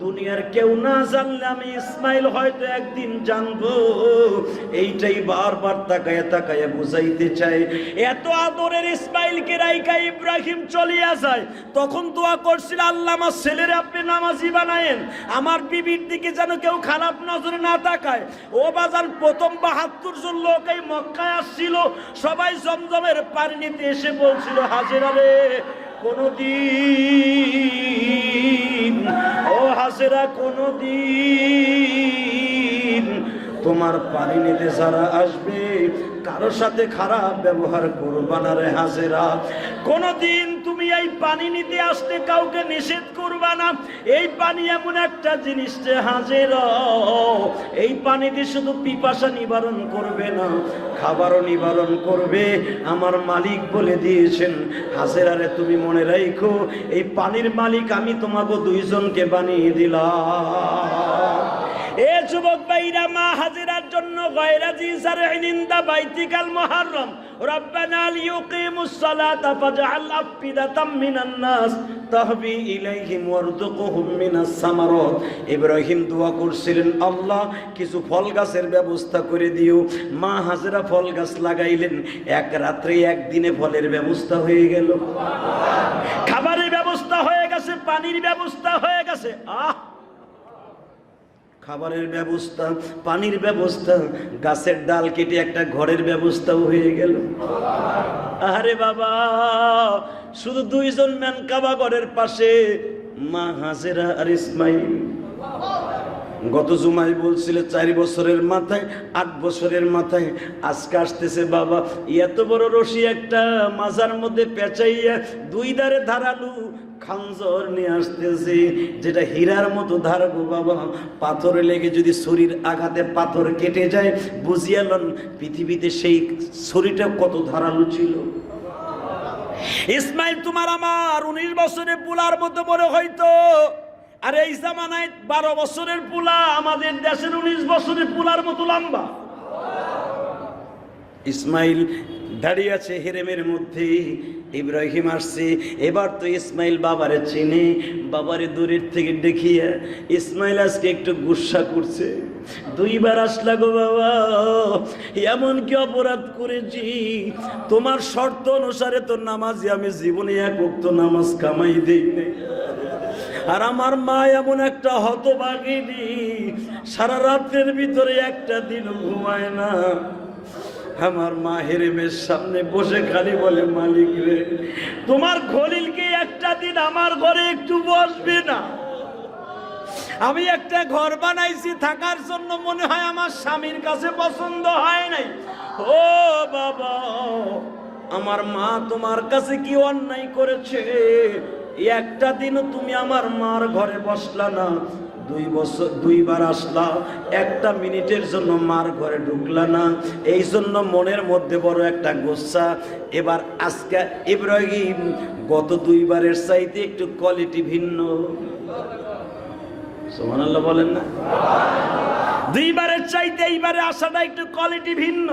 [SPEAKER 1] দুনিয়ার কেউ না জানলে আমি ইসমাইল হয়তো একদিন জানবো। এইটাই বারবার তাকায়া তাকায়া বুঝাইতে চাই। এত আদরের ইসমাইলকে রাইকা ইব্রাহিম চলিয়া যায়, তখন দোয়া করছিল, আল্লাহ আমার ছেলের আপনি নামাজি বানায়েন, আমার বিবির দিকে যেন কেউ খারাপ নজরে না তাকায়। ও বাজান, প্রথম 72 জন লোক এই মক্কায় আসছিল, সবাই জমজমের পানি নিতে এসে বলছিল, হাজেরা রে, কোনদিন ও হাজেরা, কোনদিন তোমার পানি নিতে যারা আসবে কারোর সাথে খারাপ ব্যবহার করবা না রে হাজেরা। কোনদিন তুমি এই পানি নিতে আসতে কাউকে নিষেধ করবা না। এই পানি এমন একটা জিনিস যে হাজেরা, এই পানি দিয়ে শুধু পিপাসা নিবারণ করবে না, খাবারও নিবারণ করবে। আমার মালিক বলে দিয়েছেন, হাজেরারে তুমি মনে রাখো, এই পানির মালিক আমি তোমাকে 2 জনকে বানিয়ে দিলাম। এ যুবক ভাইরা, মা হাজিরার জন্য গায়রা জিসারইন ইনদা বাইতিকাল মুহাররম রব্বানা লিয়ুকিমুস সালাতা ফাজআল আফিদাতাম মিনান নাস তাহবি ইলাইহিম ওয়ারযুকহুম মিনাস সামারাত। ইব্রাহিম দোয়া করছিলেন, আল্লাহ কিছু ফল গাছের ব্যবস্থা করে দিও। মা হাজেরা ফল গাছ লাগাইলেন, এক রাত্রে একদিনে ফলের ব্যবস্থা হয়ে গেল, খাবারের ব্যবস্থা হয়ে গেছে, পানির ব্যবস্থা হয়ে গেছে। খাবারের ব্যবস্থা, পানির ব্যবস্থা, গাছের ডাল কেটে একটা ঘরের ব্যবস্থাও হয়ে গেল। আরে বাবা, শুধু 2 জন মেনকাবা ঘরের পাশে, মা হাজেরা আর ইসমাইল। গত জুমায় বলছিল 4 বছরের মাথায়, 8 বছরের মাথায়, আজকে আসতেছে বাবা, এত বড় রশি একটা মাজার মধ্যে পেঁচাইয়া 2 ধারে ধারালু খাঞ্জর নিয়ে আসতেছে, যেটা হীরার মতো ধারবো বাবা। পাথরে লেগে যদি শরীর আঘাতে পাথর কেটে যায়, বুঝিয়ালন পৃথিবীতে সেই শরীরটা কত ধারালো ছিল। ইসমাইল তোমার আমার 19 বছরের পুলার মতো মনে হইতো, আর এই জামানায় 12 বছরের পুলা আমাদের দেশের 19 বছরের পুলার মতো লম্বা। ইসমাইল দাঁড়িয়ে আছে হেরেমের মধ্যে, ইব্রাহিম আসছে। এবার তো ইসমাইল বাবারে চিনে, বাবারে দূরের থেকে দেখিয়া ইসমাইল আজকে একটু গুসা করছে। 2 বার আসলা গো বাবা, এমন কি অপরাধ করেছি? তোমার শর্ত অনুসারে তো নামাজি আমি জীবনে 1 ওয়াক্ত নামাজ কামাই দেই নাই, আর আমার মা এমন একটা হতভাগিনী, সারা রাতের ভিতরে একটা দিন ঘুমায় না। আমার মা হেরেমের সামনে বসে খালি বলে, মালিক রে, তোমার খলিলকে একটা দিন আমার ঘরে একটু বসবে না? আমি একটা ঘর বানাইছি থাকার জন্য, মনে হয় আমার স্বামীর কাছে পছন্দ হয় নাই। ও বাবা, আমার মা তোমার কাছে কি অন্যায় করেছে? একটা দিনও তুমি আমার মার ঘরে বসলা না। 2 বার আসলা, 1 মিনিটের জন্য মার ঘরে ঢুকলা না, এই জন্য মনের মধ্যে বড় একটা গোসা। এবার আজকে ইব্রাহিম গত 2 বারের চাইতে একটু কোয়ালিটি ভিন্ন। সুবহানাল্লাহ বলেন না? 2 বারের চাইতে এইবারে আসাটা একটু কোয়ালিটি ভিন্ন।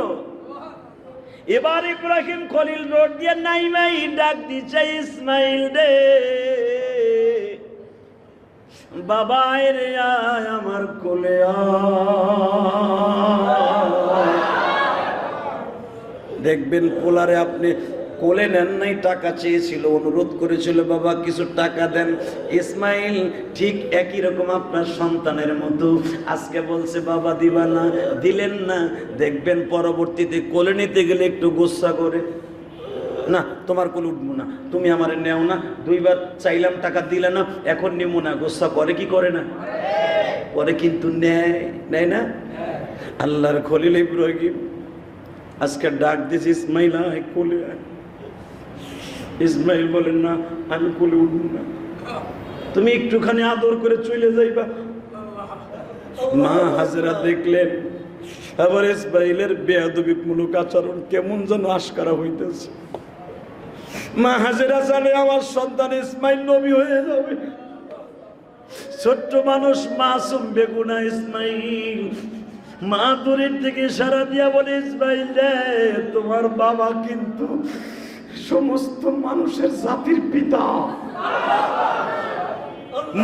[SPEAKER 1] এবার ইব্রাহিম খলিল রোড দিয়ে নাইমাই ডাক দিচ্ছে, ইসমাইল রে বাবা, রে আয় আমার কোলে আয়। দেখবেন পোলারে আপনি কোলে নেন নাই, টাকা চেয়েছিল, অনুরোধ করেছিল, বাবা কিছু টাকা দেন। ইসমাইল ঠিক একই রকম আপনার সন্তানের মতো, আজকে বলছে বাবা দিবা না, দিলেন না, দেখবেন পরবর্তীতে কোলে নিতে গেলে একটু গুসা করে, না তোমার কোলে উঠবো না, তুমি আমারে নেও না, 2 বার চাইলাম টাকা দিলে না, এখন নিমো না, গুসা করে কি করে না? পরে কিন্তু নেয় না। আল্লাহর খলিল ইব্রাহিম আজকে ডাক দিয়েছে, ইসমাইল আয় কোলে আয়। ইসমাইল বলেন না, আমি কোলে উঠব না, তুমি একটুখানি আদর করে চলে যাইবা। মা হাজেরা দেখলেন আবার ইসমাইলের বেয়াদবিমূলক আচরণ কেমন যেন আশকারা হইতেছে। মা হাজেরা জানে আমার সন্তান ইসমাইল নবী হয়ে যাবে। ছোট্ট মানুষ, মাসুম বেগুনা ইসমাইল। মা দূরের থেকে সারা দিয়া বলে, ইসমাইল রে, তোমার বাবা কিন্তু সমস্ত মানুষের জাতির পিতা,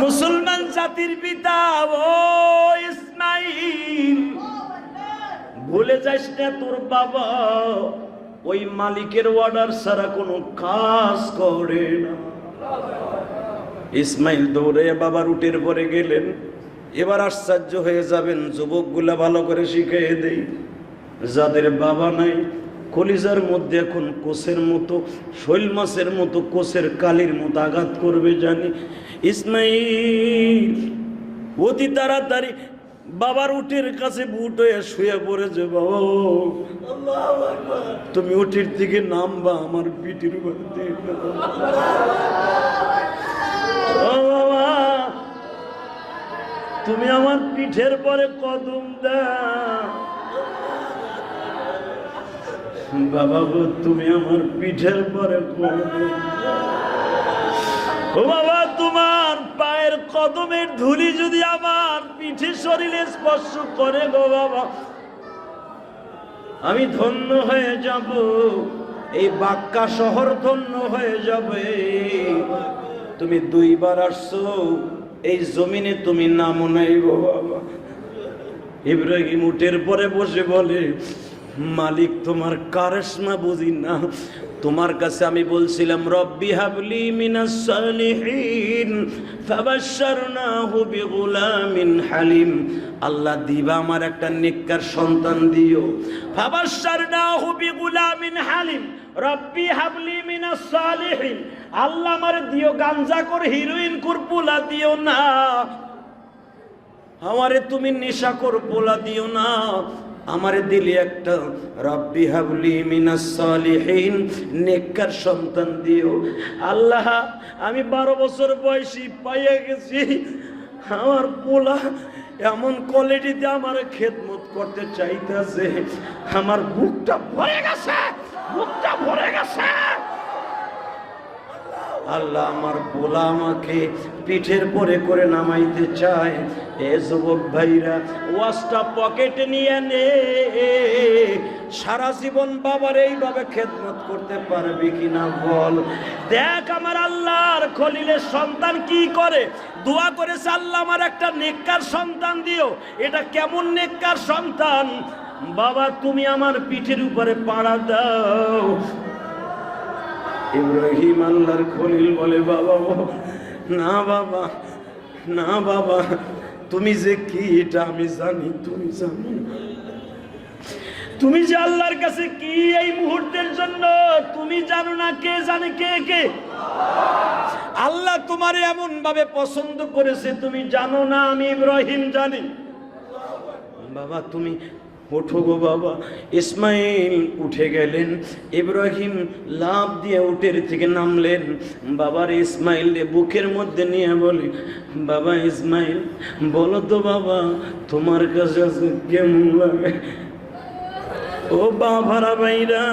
[SPEAKER 1] মুসলমান জাতির পিতা। ও ইসমাইল, ভুলে যাস না তোর বাবা ওই মালিকের অর্ডার ছাড়া কোনো কাজ করে না। ইসমাইল দৌড়ে বাবার উটের পরে গেলেন। এবার আশ্চর্য হয়ে যাবেন, যুবকগুলা ভালো করে শিখিয়ে দেই, যাদের বাবা নাই কলিজার মধ্যে এখন কোষের মতো, শৈল মাছের মতো, কোষের কালির মতো আঘাত করবে জানি। ইসমাইল অতি তাড়াতাড়ি বাবার উটের কাছে বুট হয়ে শুয়ে পড়েছে। বাবা, তুমি উটের দিকে নামবা, আমার পিঠের উপর দিয়ে। বাবা, তুমি আমার পিঠের পরে কদম দাও। বাবা গো, তুমি আমার পিঠের পরে কদম। ও বাবা, তোমার পায়ের কদমের ধুলি যদি আমার পিঠে শরীরে স্পর্শ করে গো বাবা, আমি ধন্য হয়ে যাব। এই বাক্কা শহর ধন্য হয়ে যাবে। তুমি 2 বার আসছো, এই জমিনে তুমি নামও নাই গো বাবা। ইব্রাহিম উটের পরে বসে বলে, মালিক তোমার কারিশমা বুঝি না। তোমার কাছে আমি বলছিলাম, রব্বি হাবলি মিনাস সালিহিন ফাবাশশারনাহু বিগুলামিন হালিম। আল্লাহ দিবা আমার একটা নেককার সন্তান দিও। ফাবাশশারনাহু বিগুলামিন হালিম, রব্বি হাবলি মিনাস সালিহিন। আল্লাহ আমারে দিও গাঞ্জা কর, হিরোইন কর পোলা দিও না। আমারে তুমি নেশাখোর পোলা দিও না। আমারে দিলে একটা রব্বি হাবলি মিনাস সালিহিন, নেককার সন্তান দিও। আল্লাহ, আমি 12 বছর বয়সী পাইয়া গেছি, আমার পোলা এমন কোয়ালিটিতে আমার খেদমত করতে চাইতেছে, আমার বুকটা ভরে গেছে, বুকটা ভরে গেছে। আল্লাহ, আমার পোলা আমাকে পিঠের পরে করে নামাইতে চায়। এ যুবক ভাইরা, ওয়াজটা পকেটে নিয়ে নে। সারা জীবন বাবার এইভাবে খেদমত করতে পারবি কিনা বল। দেখ আমার আল্লাহর খলিলের সন্তান কি করে, দোয়া করেছে, আল্লাহ আমার একটা নেককার সন্তান দিও। এটা কেমন নেককার সন্তান? বাবা, তুমি আমার পিঠের উপরে পাড়া দাও। ইব্রাহিম আল্লাহর খলিল বলে, বাবা না, বাবা না, বাবা তুমি যে কি এটা আমি জানি, তুমি জানো। তুমি যে আল্লাহর কাছে কি এই মুহূর্তের জন্য তুমি জানো না, কে জানে? কে আল্লাহ তোমারে এমন ভাবে পছন্দ করেছে তুমি জানো না, আমি ইব্রাহিম জানি। বাবা তুমি ওঠো গো বাবা। ইসমাইল উঠে গেলেন, ইব্রাহিম লাফ দিয়ে উটের থেকে নামলেন। বাবার ইসমাইল বুকের মধ্যে নিয়ে বলে, বাবা ইসমাইল বলো তো বাবা, তোমার কাছে কেমন লাগে? ও বাবারা ভাইরা,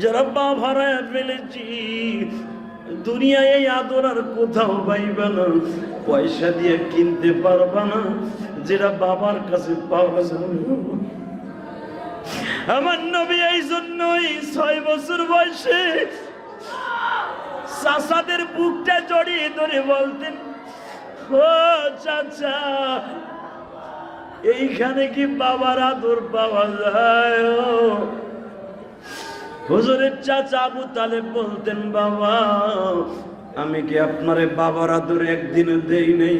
[SPEAKER 1] যারা বাবারা ফেলেছি দুনিয়ায় এই আদর আর কোথাও পাইবা না, পয়সা দিয়ে কিনতে পারবা না, যেটা বাবার কাছে পাওয়া যাবে। আমার নবী এই জন্যই 6 বছর বয়সে চাচাদের বুকটা জড়িয়ে ধরে বলতেন, ও চাচা, এইখানে কি বাবার আদর পাওয়া যায়? হুজুরের চাচা আবু তালেব বলতেন, বাবা আমি কি আপনারে বাবার আদর একদিনও দেই নাই?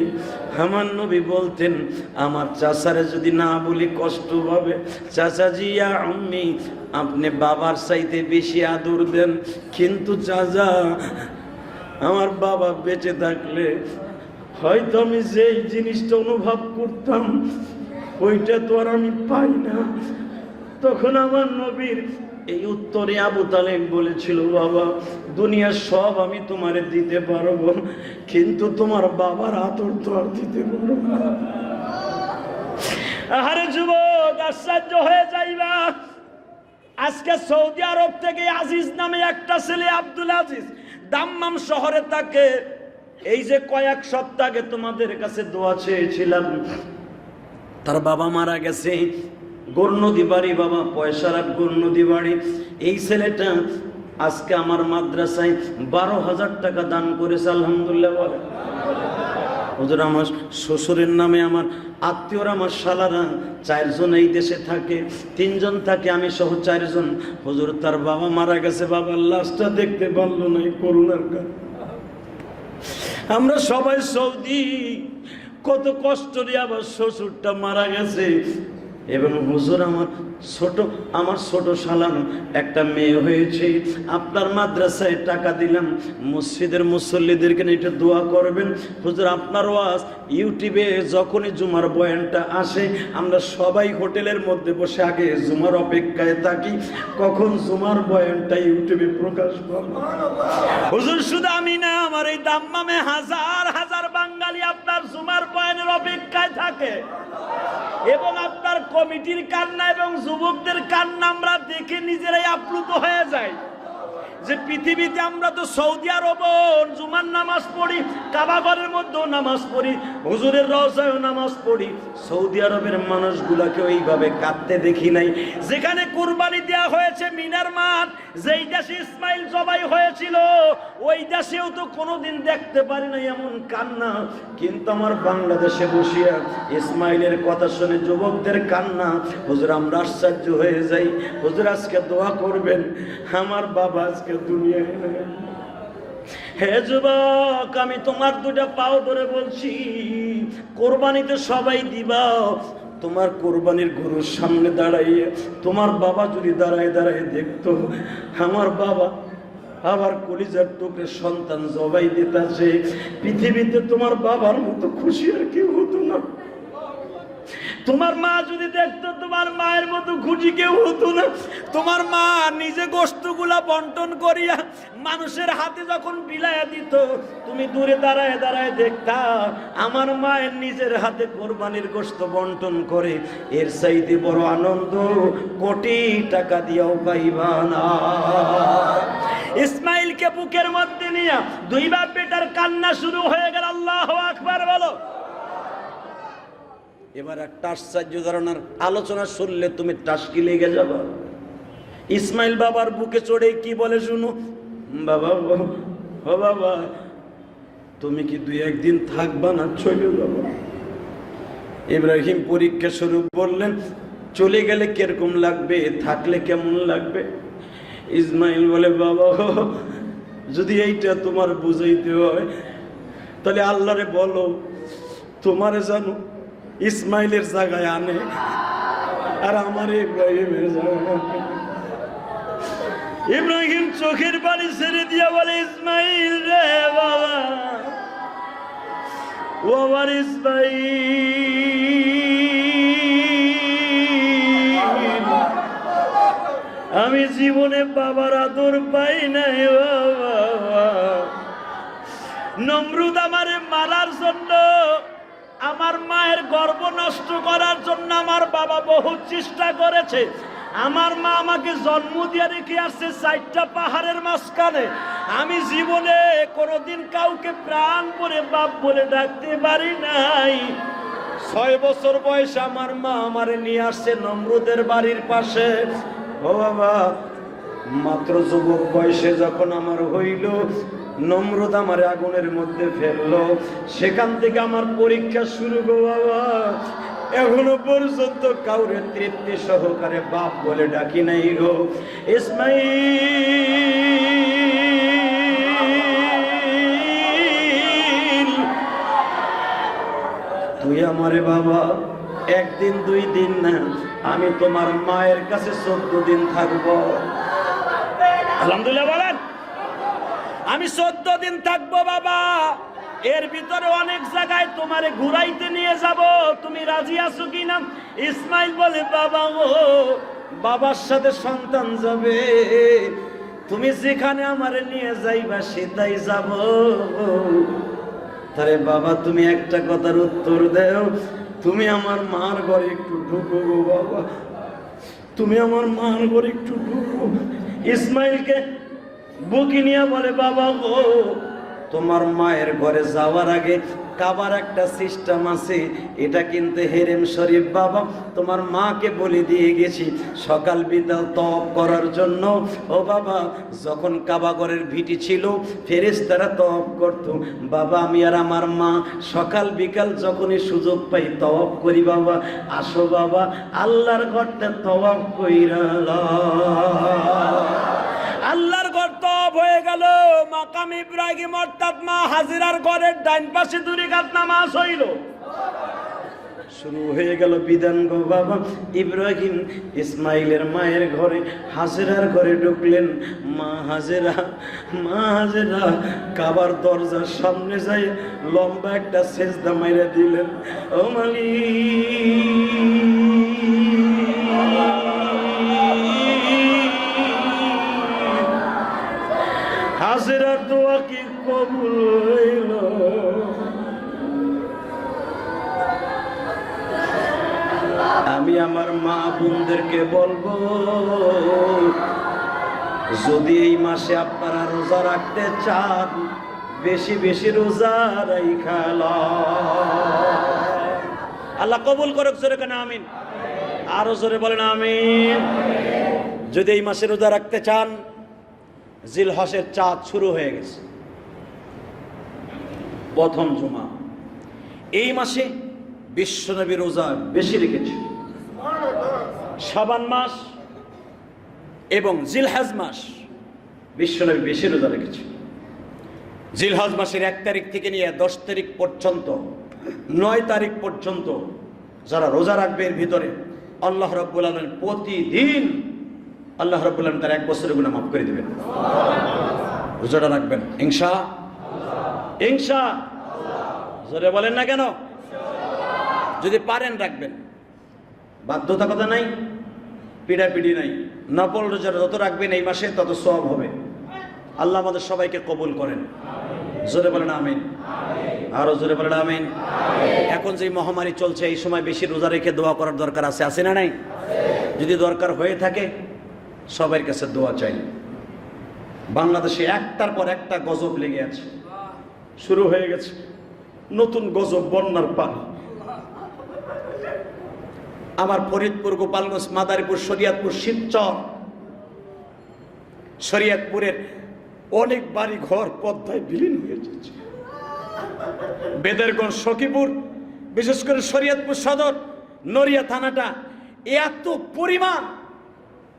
[SPEAKER 1] আমার নবী বলতেন, আমার চাচারে যদি না বলি কষ্ট পাবে। চাচাজি ইয়া আম্মি, আপনি বাবার চাইতে বেশি আদর দেন, কিন্তু চাচা আমার বাবা বেঁচে থাকলে
[SPEAKER 2] হয়তো আমি যেই জিনিসটা অনুভব করতাম ওইটা তো আর আমি পাই না। তখন আমার নবীর এই উত্তরে আবু তালেব বলেছিল, বাবা দুনিয়ার সব আমি তোমারে দিতে পারবো, কিন্তু তোমার বাবার আদর তো আর দিতে পারবো না। আরে যুবক, আশ্চর্য হয়ে যাইবা। আজকে সৌদি আরব থেকে আজিজ নামে একটা ছেলে, আব্দুল আজিজ, দাম্মাম শহরে থাকে। এই যে কয়েক সপ্তাহ আগে তোমাদের কাছে দোয়া চেয়েছিলাম, তার বাবা মারা গেছে, গৌরনদী বাড়ি, বাবা পয়সার গৌরনদী বাড়ি। এই ছেলেটা আজকে আমার মাদ্রাসায় 12,000 টাকা দান করেছে, আলহামদুলিল্লাহ বলে। হুজুর, আমার শ্বশুরের নামে আমার আত্মীয়রা, আমার শালারা 4 জন এই দেশে থাকে, 3 জন থাকে আমি সহ 4 জন। হুজুর, তার বাবা মারা গেছে, বাবার লাশটা দেখতে পারলো না এই করোনার কারণে। আমরা সবাই সৌদি, কত কষ্ট নিয়ে আমার শ্বশুরটা মারা গেছে। এবং হুজুর, আমার ছোট শালার একটা মেয়ে হয়েছে, আপনার মাদ্রাসায় টাকা দিলাম, মসজিদের মুসল্লিদেরকে একটু দোয়া করবেন। হুজুর, আপনার ওয়াজ ইউটিউবে যখনই জুমার বয়ানটা আসে, আমরা সবাই হোটেলের মধ্যে বসে আগে জুমার অপেক্ষায় থাকি, কখন জুমার বয়ানটা ইউটিউবে প্রকাশ পাবে। হুজুর, শুধু আমি না, আমার এই দাম্মামে হাজার হাজার বাঙালি আপনার জুমার বয়ানের অপেক্ষায় থাকে। এবং আপনার কমিটির কান্না এবং যুবকদের কান্না আমরা দেখে নিজেরাই আপ্লুত হয়ে যাই যে পৃথিবীতে আমরা তো সৌদি আরব জুমার নামাজ পড়ি, কাবাঘরের মধ্যেও নামাজ পড়ি, হুজুরের রওজায়ও নামাজ পড়ি। সৌদি আরবের মানুষগুলাকে ওইভাবে কাঁদতে দেখি নাই। যেখানে কুরবানি দেওয়া হয়েছে মিনার মাঠ, যেই দেশে ইসমাইল জবাই হয়েছিল, ওই দেশেও তো কোনোদিন দেখতে পারি নাই এমন কান্না। কিন্তু আমার বাংলাদেশে বসিয়া ইসমাইলের কথা শুনে যুবকদের কান্না, হুজুর আমরা আশ্চর্য হয়ে যাই। হুজুর, আজকে দোয়া করবেন, আমার বাবা আজকে দুনিয়ায় নেই। হে যুবক, আমি তোমার 2টা পাও ধরে বলছি, কোরবানিতে সবাই দিবা। তোমার কোরবানির গরুর সামনে দাঁড়াইয়ে তোমার বাবা যদি দাঁড়ায় দাঁড়ায় দেখতো আমার বাবা আবার কলিজার টুকরে সন্তান জবাই দিতেছে, পৃথিবীতে তোমার বাবার মতো খুশি আর কেউ হতো না। তোমার মা যদি দেখতো তোমার মায়ের মতো খুশি কেউ হতো না। তোমার মা নিজে গোশতগুলা বন্টন করিয়া মানুষের হাতে যখন বিলাইয়া দিত, তুমি দূরে দাঁড়ায় দাঁড়ায় দেখতা আমার মায়ের নিজের হাতে কোরবানির গোশত বন্টন করে। এর চাইতে বড় আনন্দ কোটি টাকা দিয়েও পাইবা না। ইসমাইলকে বুকের মধ্যে নিয়ে 2 বাপ বেটার কান্না শুরু হয়ে গেল। আল্লাহু আকবার বলো। এবার একটা আশ্চর্য ধরনের আলোচনা শুনলে তুমি টাসকি লেগে যাবে। ইসমাইল বাবার বুকে চড়ে কি বলে শুনো, বাবা ও বাবা, তুমি কি 2-1 দিন থাকবা না চলে যাবো? ইব্রাহিম পরীক্ষা স্বরূপ বললেন, চলে গেলে কিরকম লাগবে, থাকলে কেমন লাগবে? ইসমাইল বলে, বাবা যদি এইটা তোমার বুঝাইতে হয় তাহলে আল্লাহরে বলো তোমারে জানো ইসমাইলের জায়গায় আনে আর আমার ইব্রাহিমের জায়গায়। ইব্রাহিম চোখের পানি ছেড়ে দিয়া বলে, ইসমাইল রে বাবা, ও আমার ইসমাইল, আমি জীবনে বাবার আদর পাই নাই বাবা। নমরুদ আমারে মারার জন্য, আমার মায়ের গর্ভ নষ্ট করার জন্য আমার বাবা বহু চেষ্টা করেছে। আমার মা আমাকে জন্ম দিয়ে রেখে আসছে 4টা পাহাড়ের মাঝখানে। আমি জীবনে কোনোদিন কাউকে প্রাণ করে বাপ বলে ডাকতে পারি নাই। 6 বছর বয়সে আমার মা আমারে নিয়ে আসছে নমরুদের বাড়ির পাশে। ও বাবা, মাত্র যুবক বয়সে যখন আমার হইল, নমরুদ আমার আগুনের মধ্যে ফেললো। সেখান থেকে আমার পরীক্ষা শুরু গো বাবা। এখনো পর্যন্ত কাউরে তৃপ্তি সহকারে বাপ বলে ডাকি নাই গো। ইসমাইল, তুই আমারে বাবা 1 দিন 2 দিন না, আমি তোমার মায়ের কাছে 14 দিন থাকবো। আলহামদুলিল্লাহ বলেন, আমি 14 দিন থাকবো বাবা। এর ভিতরে অনেক জায়গায় তোমারে ঘুরাইতে নিয়ে যাব, তুমি রাজি আছো কিনা? ইসমাইল বলে, বাবা ও, বাবার সাথে সন্তান যাবে, তুমি যেখানে আমারে নিয়ে যাইবা সেটাই যাব। তারে বাবা তুমি একটা কথার উত্তর দাও, তুমি আমার মার ঘরে একটু ঢুকো গো বাবা, তুমি আমার মার ঘরে একটু ঢুকো। ইসমাইলকে বুকি নিয়ে বলে, বাবা গো, তোমার মায়ের ঘরে যাওয়ার আগে কাবার একটা সিস্টেম আছে, এটা কিন্তু হেরেম শরীফ বাবা, তোমার মাকে বলে দিয়ে গেছি সকাল বিকাল তওয়াব করার জন্য। ও বাবা, যখন কাবা ঘরের ভিটি ছিল ফেরেশতারা তওয়াব করত, বাবা আমি আর আমার মা সকাল বিকাল যখনই সুযোগ পাই তওয়াব করি। বাবা আসো বাবা, আল্লাহর ঘরটা তওয়াব কইরা আল্লাহর ঘর তওয়াব হয়ে গেল। মাকাম ইব্রাহিম অর্থাৎ মা হাজিরার ঘরের ডাইন পাশে 2 রাকাত নামাজ হইল, শুরু হয়ে গেল বিধান গো বাবা। ইব্রাহিম ইসমাইলের মায়ের ঘরে হাজিরার ঘরে ঢুকলেন। মা হাজেরা কাবার দরজার সামনে যাই লম্বা একটা সেজদা মাইরা দিলেন। ও হাজেরার দোয়া কি কবুল হইল? আমি আমার মা বোনদেরকে বলবো, যদি এই মাসে আপনারা রোজা রাখতে চান বেশি বেশি রোজা রাইখা আল্লাহ কবুল করুক। জোরে কেন আমিন, আরো জোরে বলেন আমিন। যদি এই মাসে রোজা রাখতে চান, জিলহজের চাঁদ শুরু হয়ে গেছে, প্রথম জুমা। এই মাসে বিশ্বনবী রোজা বেশি রেখেছে। শাবান মাস এবং জিলহজ মাস বিশ্বনবী বেশি রোজা রেখেছে। জিলহজ মাসের 1 তারিখ থেকে নিয়ে 10 তারিখ পর্যন্ত, 9 তারিখ পর্যন্ত যারা রোজা রাখবে এর ভিতরে আল্লাহ রাব্বুল আলামিন প্রতিদিন আল্লাহ রাব্বুল আলামিন তার 1 বছরের গুনাহ মাফ করে দিবেন। রোজাটা রাখবেন ইনশাআল্লাহ। জোরে বলেন না কেন? যদি পারেন রাখবেন, বাধ্যতা কথা নাই, পিড়াপিড়ি নাই। নফল রোজা যত রাখবেন এই মাসে তত সওয়াব হবে। আল্লাহ আমাদের সবাইকে কবুল করেন। জোরে বলেন আমিন, আরো জোরে বলেন আমিন। এখন যে মহামারী চলছে এই সময় বেশি রোজা রেখে দোয়া করার দরকার আছে না নাই? যদি দরকার হয়ে থাকে সবার কাছে দোয়া চাই। বাংলাদেশে একটার পর একটা গজব লেগে আছে, শুরু হয়ে গেছে নতুন গজব, বন্যার পানি। আমার ফরিদপুর, গোপালগঞ্জ, মাদারীপুর, শরিয়াতপুর, শিবচর, শরিয়াতপুরের অনেক বাড়ি ঘর পদ্মায় বিলীন হয়ে যাচ্ছে। বেদেরগঞ্জ, সখীপুর, বিশেষ করে শরিয়াতপুর সদর, নড়িয়া থানাটা এত পরিমাণ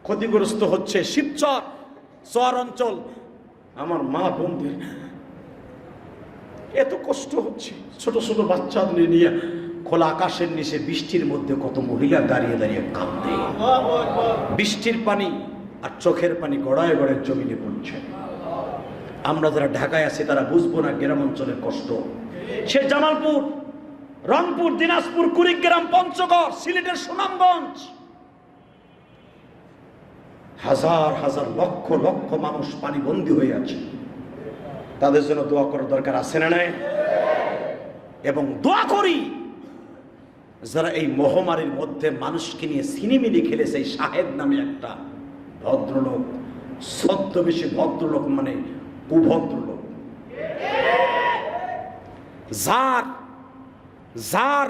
[SPEAKER 2] ক্ষতিগ্রস্ত হচ্ছে। শিবচর চর অঞ্চল, আমার মা বোনদের এত কষ্ট হচ্ছে। ছোট ছোট বাচ্চাদের নিয়ে খোলা আকাশের নিচে বৃষ্টির মধ্যে কত মহিলা দাঁড়িয়ে দাঁড়িয়ে কাঁদে। বৃষ্টির পানি আর চোখের পানি গড়ায় গড়ায় জমিনে পড়ছে। আমরা যারা ঢাকায় আছি তারা বুঝবো না গ্রাম অঞ্চলের কষ্ট। সে জামালপুর, রংপুর, দিনাজপুর, কুড়িগ্রাম, পঞ্চগড়, সিলেটের সুনামগঞ্জ, হাজার হাজার লক্ষ লক্ষ মানুষ পানিবন্দী হয়ে আছে। তাদের জন্য দোয়া করার দরকার আছে না নাই? এবং দোয়া করি যারা এই মহামারীর মধ্যে মানুষকে নিয়ে সিনেমিনি খেলেছে। এই শাহেদ নামে একটা ভদ্রলোক, ছদ্মবেশী ভদ্রলোক মানে কুভদ্রলোক, যার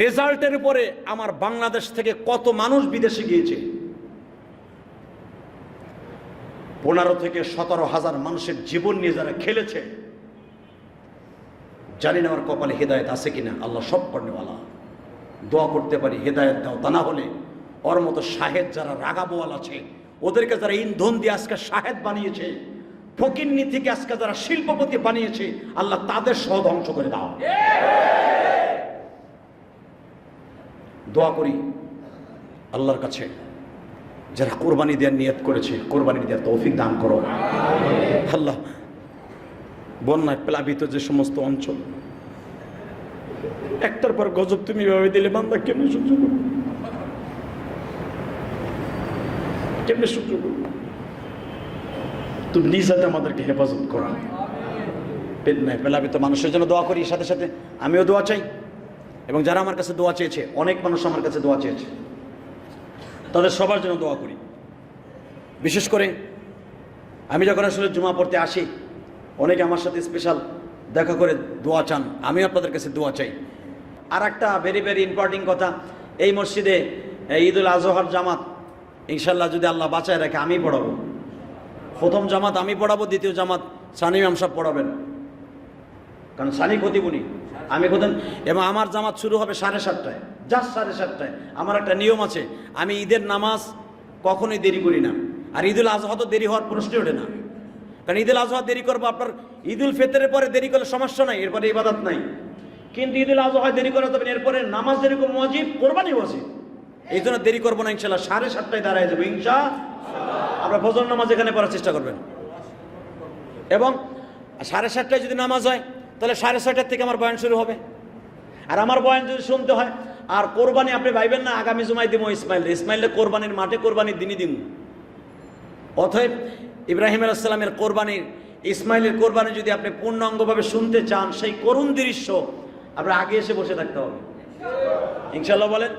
[SPEAKER 2] রেজাল্টের উপরে আমার বাংলাদেশ থেকে কত মানুষ বিদেশে গিয়েছে। 15 থেকে 17 হাজার মানুষের জীবন নিয়ে যারা খেলেছে, জানি না আমার কপালে হেদায়েত আছে কিনা। আল্লাহ সব কর্নেওয়ালা, দোয়া করতে পারি হেদায়েত দাও। তা না হলে ওর মতো শাহেদ যারা রাগাবোয়াল আছে, ওদেরকে যারা ইন্ধন দিয়ে আজকে শাহেদ বানিয়েছে, ফকিন্নি থেকে আজকে যারা শিল্পপতি বানিয়েছে, আল্লাহ তাদের সহ ধ্বংস করে দাও। দোয়া করি আল্লাহর কাছে যারা কোরবানি দেওয়ার নিয়ত করেছে, কোরবানি দেওয়ার তৌফিক দান করো। আল্লাহ বন্যায় প্লাবিত যে সমস্ত অঞ্চল, একটার পর গজব তুমি এভাবে দিলে বান্দা কেমনে সহ্য করবে? কেমনে সহ্য করবে? তুমি নিজ হাতে আমাদেরকে হেফাজত করো। বন্যায় প্লাবিত মানুষের জন্য দোয়া করি, সাথে সাথে আমিও দোয়া চাই, এবং যারা আমার কাছে দোয়া চেয়েছে, অনেক মানুষ আমার কাছে দোয়া চেয়েছে, তাদের সবার জন্য দোয়া করি। বিশেষ করে আমি যখন আসলে জুমা পড়তে আসি, অনেকে আমার সাথে স্পেশাল দেখা করে দোয়া চান, আমি আপনাদের কাছে দোয়া চাই। আর একটা ভেরি ভেরি ইম্পর্টেন্ট কথা, এই মসজিদে ঈদুল আজহার জামাত ইনশাল্লাহ যদি আল্লাহ বাঁচায় রাখে আমি পড়াবো। প্রথম জামাত আমি পড়াবো, দ্বিতীয় জামাত সানি ইমাম সাহেব পড়াবেন, কারণ সানি খতিবুনি, আমি খতেন। এবং আমার জামাত শুরু হবে 7:30টায়, জাস্ট 7:30টায়। আমার একটা নিয়ম আছে, আমি ঈদের নামাজ কখনোই দেরি করি না, আর ঈদুল আজহা তো দেরি হওয়ার প্রশ্নই ওঠে না। কারণ ঈদুল আজহা দেরি করবো, আপনার ঈদুল ফিতরের পরে দেরি করলে সমস্যা নাই, এরপরে ইবাদত নাই। কিন্তু ঈদুল আজহা দেরি করা যাবে, এরপরে নামাজ যেরকম ওয়াজিব, কোরবানি ওয়াজিব, এই জন্য দেরি করবো না। ইনশাল্লাহ 7:30টায় দাঁড়ায় যাবো ইনশাআল্লাহ। আমরা ফজর নামাজ এখানে পড়ার চেষ্টা করবেন, এবং 7:30টায় যদি নামাজ হয় তাহলে 6:30টার থেকে আমার বয়ান শুরু হবে। আর আমার বয়ান যদি শুনতে হয়, আর কোরবানি আপনি ভাইবেন না আগামী জুমায় দিব ইসমাইলে কোরবানির মাঠে কোরবানির দিনই দিব। অতএব ইব্রাহিম আলাইহিস সালামের কোরবানির, ইসমাইলের কোরবানি যদি আপনি পূর্ণাঙ্গভাবে শুনতে চান, সেই করুণ দৃশ্য আপনার আগে এসে বসে থাকতে হবে ইনশাআল্লাহ। বলেন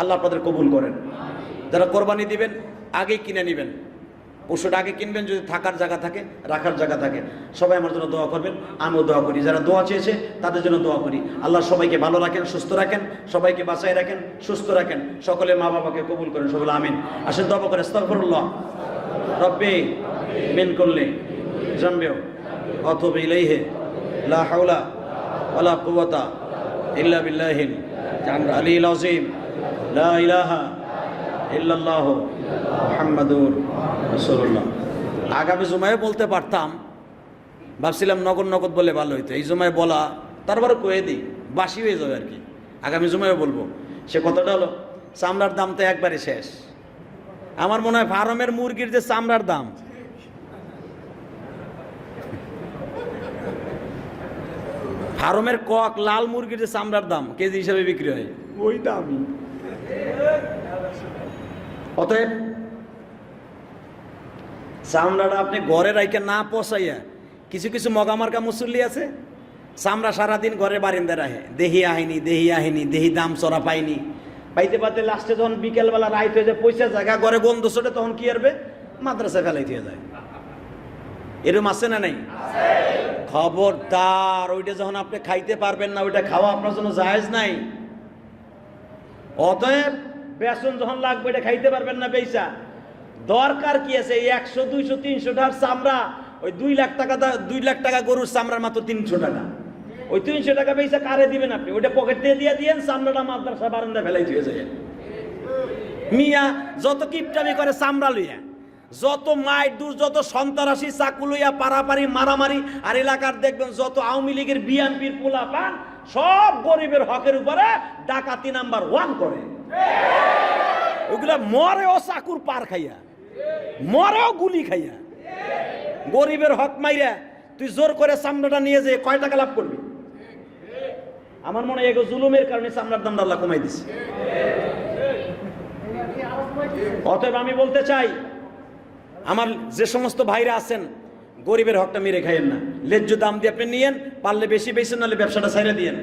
[SPEAKER 2] আল্লাহ আপনাদের কবুল করেন। যারা কোরবানি দিবেন আগে কিনে নেবেন, পশুটা আগে কিনবেন, যদি থাকার জায়গা থাকে, রাখার জায়গা থাকে। সবাই আমার জন্য দোয়া করবেন, আমিও দোয়া করি। যারা দোয়া চেয়েছে তাদের জন্য দোয়া করি। আল্লাহ সবাইকে ভালো রাখেন, সুস্থ রাখেন, সবাইকে বাঁচাই রাখেন, সুস্থ রাখেন, সকলের মা বাবাকে কবুল করেন, সকলে আমিন। আসেন দোয়া করেন, আস্তাগফিরুল্লাহ রব্বি মিন কুল্লি যামবিও আতুবু ইলাইহি লা হাওলা ওয়ালা কুওয়াতা ইল্লা বিল্লাহিল আলিয়্যিল আযীম লা ইলাহা ইল্লাল্লাহু মুহাম্মাদুর রাসূলুল্লাহ। আগামী জুমায় বলতে পারতাম, ভাবছিলাম নগদ বলে ভালো হইতো। এই জুমায় বলা তারপরে কয়ে দিই, বাসি হয়ে যাবে আর কি। আগামী জুমায় বলবো। সে কথাটা হলো, চামড়ার দাম তো একবারে শেষ। আমার মনে হয় ফার্মের মুরগির যে চামড়ার দাম, ফার্মের কক লাল মুরগির যে চামড়ার দাম কেজি হিসাবে বিক্রি হয়, ওই দামই। অতএব চামড়াটা আপনি ঘরে রাইকে না পচাইয়া, কিছু কিছু মগামার্কা মুসল্লি আছে, চামড়া সারাদিন ঘরে বারিন্দা রাখে, দেহি আহেনি দেহি দাম চড়া পাইনি, পাইতে পাইতে লাস্টে যখন বিকেলবেলা রাইত হয়ে যায়, পয়সা জায়গা ঘরে গন্ধ ছোটে, তখন কি করবে? মাদ্রাসায় ফেলাই দিয়ে যায়। এরকম আছে না নাই? খবরদার, ওইটা যখন আপনি খাইতে পারবেন না, ওইটা খাওয়া আপনার জন্য জায়েজ নাই। অতএব বেসন যখন লাগবে এটা খাইতে পারবেন না, বেইসা দরকার কি আছে? 100, 200, 300 টাকার চামড়া, ওই 2 লাখ টাকা গরুর চামড়ার মাত্র 300 টাকা। ওই 300 টাকা বেইসা কারে দিবেন আপনি? ওইটা পকেট দিয়ে দিয়েন, চামড়াটা মাদ্রাসা বারান্দা ফেলাই দিয়ে যায়। মিয়া যত কিপটামি করে চামড়া লইয়া, যত মাইর দূর, যত সন্ত্রাসী চাকু লইয়া পারাপারি মারামারি, আর এলাকার দেখবেন যত আওয়ামী লীগের বিএনপির পোলা পান, সব গরিবের হকের উপরে ডাকাতি নাম্বার 1 করে। ওইগুলা মরেও চাকুর পার খাইয়া, মরেও গুলি খাইয়া, গরিবের হক মাইরা তুই জোর করে চামড়াটা নিয়ে যে কয় টাকা লাভ করবি? আমার মনে হয় এগো জুলুমের কারণে চামড়ার দামটা আল্লাহ কমাই দিছে। অতএব আমি বলতে চাই, আমার যে সমস্ত ভাইরা আছেন, গরিবের হকটা মেরে খাইয়েন না। ন্যায্য দাম দিয়ে আপনি নিয়েন, পারলে বেশি বেশি, নাহলে ব্যবসাটা ছাইড়া দিয়েন।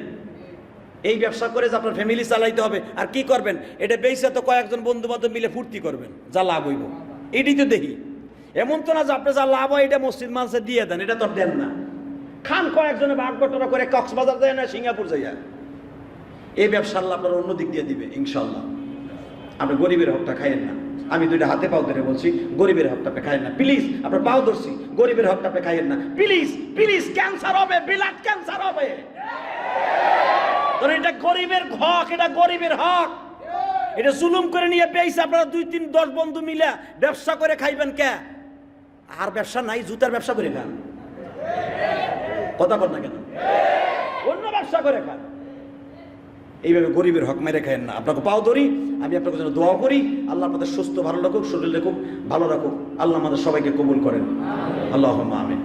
[SPEAKER 2] এই ব্যবসা করে যে আপনার ফ্যামিলি চালাইতে হবে, আর কি করবেন? এটা বেশি তো কয়েকজন বন্ধু বান্ধব মিলে ফুর্তি করবেন, যা লাভ হইব এটাই তো দেখি। এমন তো না যে আপনি যা লাভ হয় এটা মসজিদ মাসে দিয়ে দেন, এটা তো দেন না। খান কয়েকজনে ভাগ বটরা করে কক্সবাজার যায় না সিঙ্গাপুর যাইয়া। এই ব্যবসা আল্লাহ আপনার অন্য দিক দিয়ে দিবে ইনশাল্লাহ। আপনি গরিবের হকটা খাইয়েন না। আমি দুইটা হাতে পাও ধরে বলছি, গরিবের হকটা আপনি খাইয়েন না প্লিজ। আপনার পাও ধরছি, গরিবের হকটা আপনি খাইয়েন না প্লিজ প্লিজ। ক্যান্সার হবে, ব্লাড ক্যান্সার হবে। এটা গরিবের হক, এটা গরিবের হক। এটা জুলুম করে নিয়ে পেয়েছে আপনারা 2-3-10 বন্ধু মিলে ব্যবসা করে খাইবেন। কে আর ব্যবসা নাই? জুতার ব্যবসা করে খান। কথা বল না কেন? অন্য ব্যবসা করে খান। এইভাবে গরিবের হক মেরে খায়েন না। আপনাকে পাও ধরি, আমি আপনাকে জন্য দোয়া করি, আল্লাহ আপনাদের সুস্থ ভালো রাখুক, শরীর রাখুক, ভালো রাখুক। আল্লাহ আমাদের সবাইকে কবুল করেন। আল্লাহুম্মা আমিন।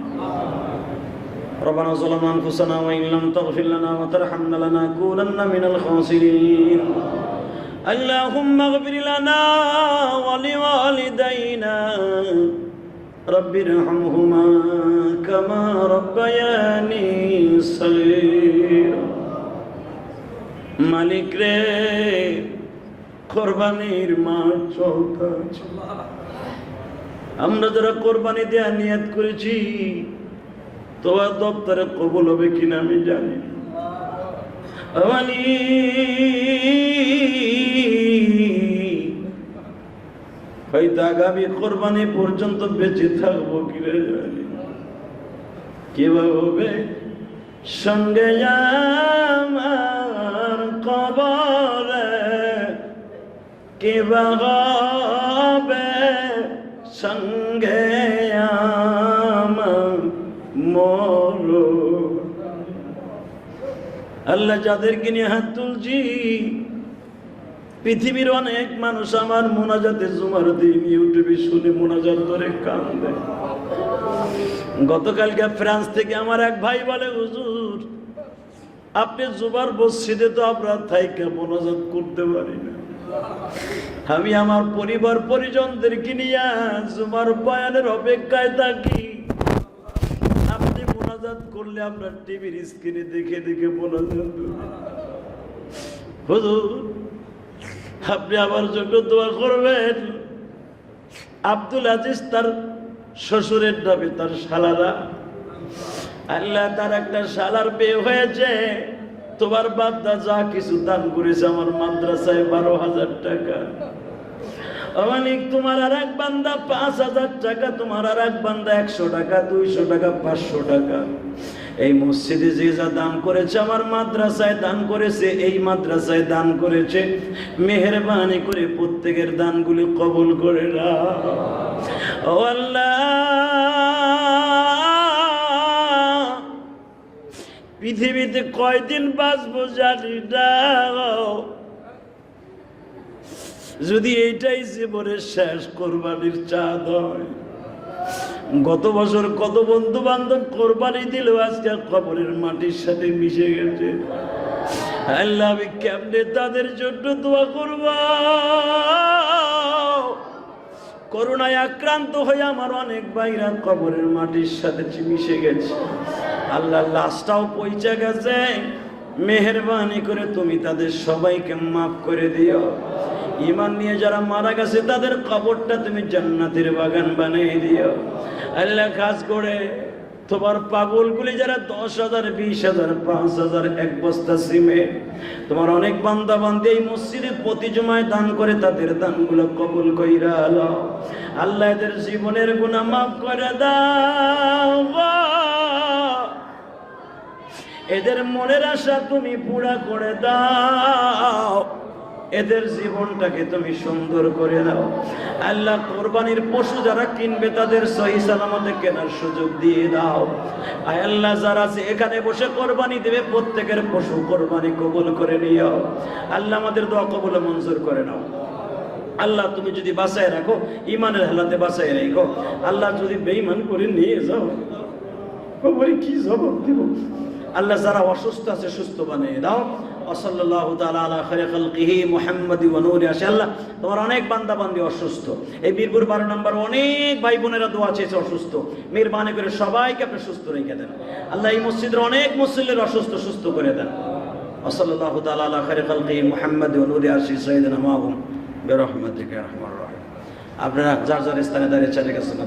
[SPEAKER 2] ربنا ظلمنا أنفسنا وإن لم تغفر لنا وترحمنا لنكونن من الخاسرين اللهم اغفر لنا ولوالدينا رب ارحمهما كما ربياني صغيرا মালিক রে কোরবানির মাঠ চলতেছে আমরা যারা কোরবানি দেওয়ার নিয়ত করেছি তোমার দপ্তরে কবুল হবে কিনা আমি জানি না হয়তো আগামী কোরবানি পর্যন্ত বেঁচে থাকবো কিনা জানি না কিভাবে হবে সঙ্গে আমার কবরে কিভাবে সঙ্গে আমার মরো আল্লাহ যাদেরকে নিয়ে হাত তুলছি পৃথিবীর অনেক মানুষ আমার মোনাজাতে জুমার দিন ইউটিউবে শুনে মোনাজাত ধরে কান্দে গতকালকে ফ্রান্স থেকে আমার এক ভাই বলে হুজুর আপনি জুমার মসজিদে তো আমরা থাইকা মোনাজাত করতে পারি না আমি আমার পরিবার পরিজনদেরকে নিয়ে জুমার বয়ানের অপেক্ষায় থাকি আপনি মোনাজাত করলে আপনার টিভির স্ক্রিনে দেখে দেখে মোনাজাত হুজুর আপনি আমার জন্য দোয়া করবেন আব্দুল আজিজ তার শ্বশুরের নামে তার শালারা আল্লাহ তার একটা শালার বিয়ে হয়েছে তোমার বাপদা যা কিছু দান করেছে আমার মাদ্রাসায় 12,000 টাকা অমানিক তোমার আর এক বান্দা 5,000 টাকা তোমার আর এক বান্দা 100 টাকা 200 টাকা 500 টাকা এই মসজিদে যে যা দান করেছে আমার মাদ্রাসায় দান করেছে এই মাদ্রাসায় দান করেছে মেহেরবানি করে প্রত্যেকের দানগুলি কবুল করে নাও ও আল্লাহ পৃথিবীতে কয়দিন বাঁচবো জানি না যদি এইটাই জীবনের শেষ কোরবানির চাঁদ হয় গত বছর কত বন্ধু বান্ধব কোরবানি দিল আজকে কবরের মাটির সাথে মিশে গেছে আল্লাহ আমি কেমনে তাদের জন্য দোয়া করব করোনায় আক্রান্ত হয়ে আমার অনেক ভাইরা কবরের মাটির সাথে মিশে গেছে আল্লাহ লাশটাও পৌঁছে গেছে মেহেরবানি করে তুমি তাদের সবাইকে মাফ করে দিও ঈমান নিয়ে যারা মারা গেছে তাদের কবরটা তুমি জান্নাতের বাগান বানিয়ে দিও আল্লাহ খাস করে তোমার পাগলগুলি যারা 10,000 20,000 5,000 এক বস্তা সিমেন্ট তোমার অনেক বান্দা বান্দী এই মসজিদে প্রতি জুমায় দান করে তাদের দানগুলো কবুল কইরা আলো আল্লাহ এদের জীবনের গুনাহ মাফ করে দাও এদের মনের আশা তুমি পুরা করে দাও এদের জীবনটাকে তুমি সুন্দর করে দাও আল্লাহ কোরবানির পশু যারা কিনবে তাদের সহি সালামতে কেনার সুযোগ দিয়ে দাও আয় আল্লাহ যারা আছে এখানে বসে কোরবানি দেবে প্রত্যেকের পশু কোরবানি কবুল করে নিও আল্লাহ আমাদের দোয়া কবুল মঞ্জুর করে নাও আল্লাহ তুমি যদি বাঁচায় রাখো ইমানের হালাতে বাঁচায় রাখো আল্লাহ যদি বেঈমান করে নিয়ে যাও কবরে কি জবাব দিব আল্লাহ যারা অসুস্থ আছে সুস্থ বানিয়ে দাও সাল্লাল্লাহু তাআলা আলা খায়রি খালকিহি মুহাম্মাদি ওয়া নূরি আল্লাহ তোমার অনেক বান্দা বান্দি অসুস্থ এই বীরপুর 12 নম্বর অনেক ভাই বোনেরা দোয়া চেয়েছে অসুস্থ মেহেরবানি করে সবাইকে আপনি সুস্থ রেখে দেন আল্লাহ এই মসজিদের অনেক মুসল্লির অসুস্থ সুস্থ করে দেন সাল্লাল্লাহু তাআলা আলা খায়রি খালকিহি মুহাম্মাদি ওয়া নূরি সাইয়্যিদিনা মাহুম বিরহমাতিকা ইয়া আরহামার রাহিম আপনারা যার যার স্থানে দাঁড়িয়ে চালিয়ে গেছেন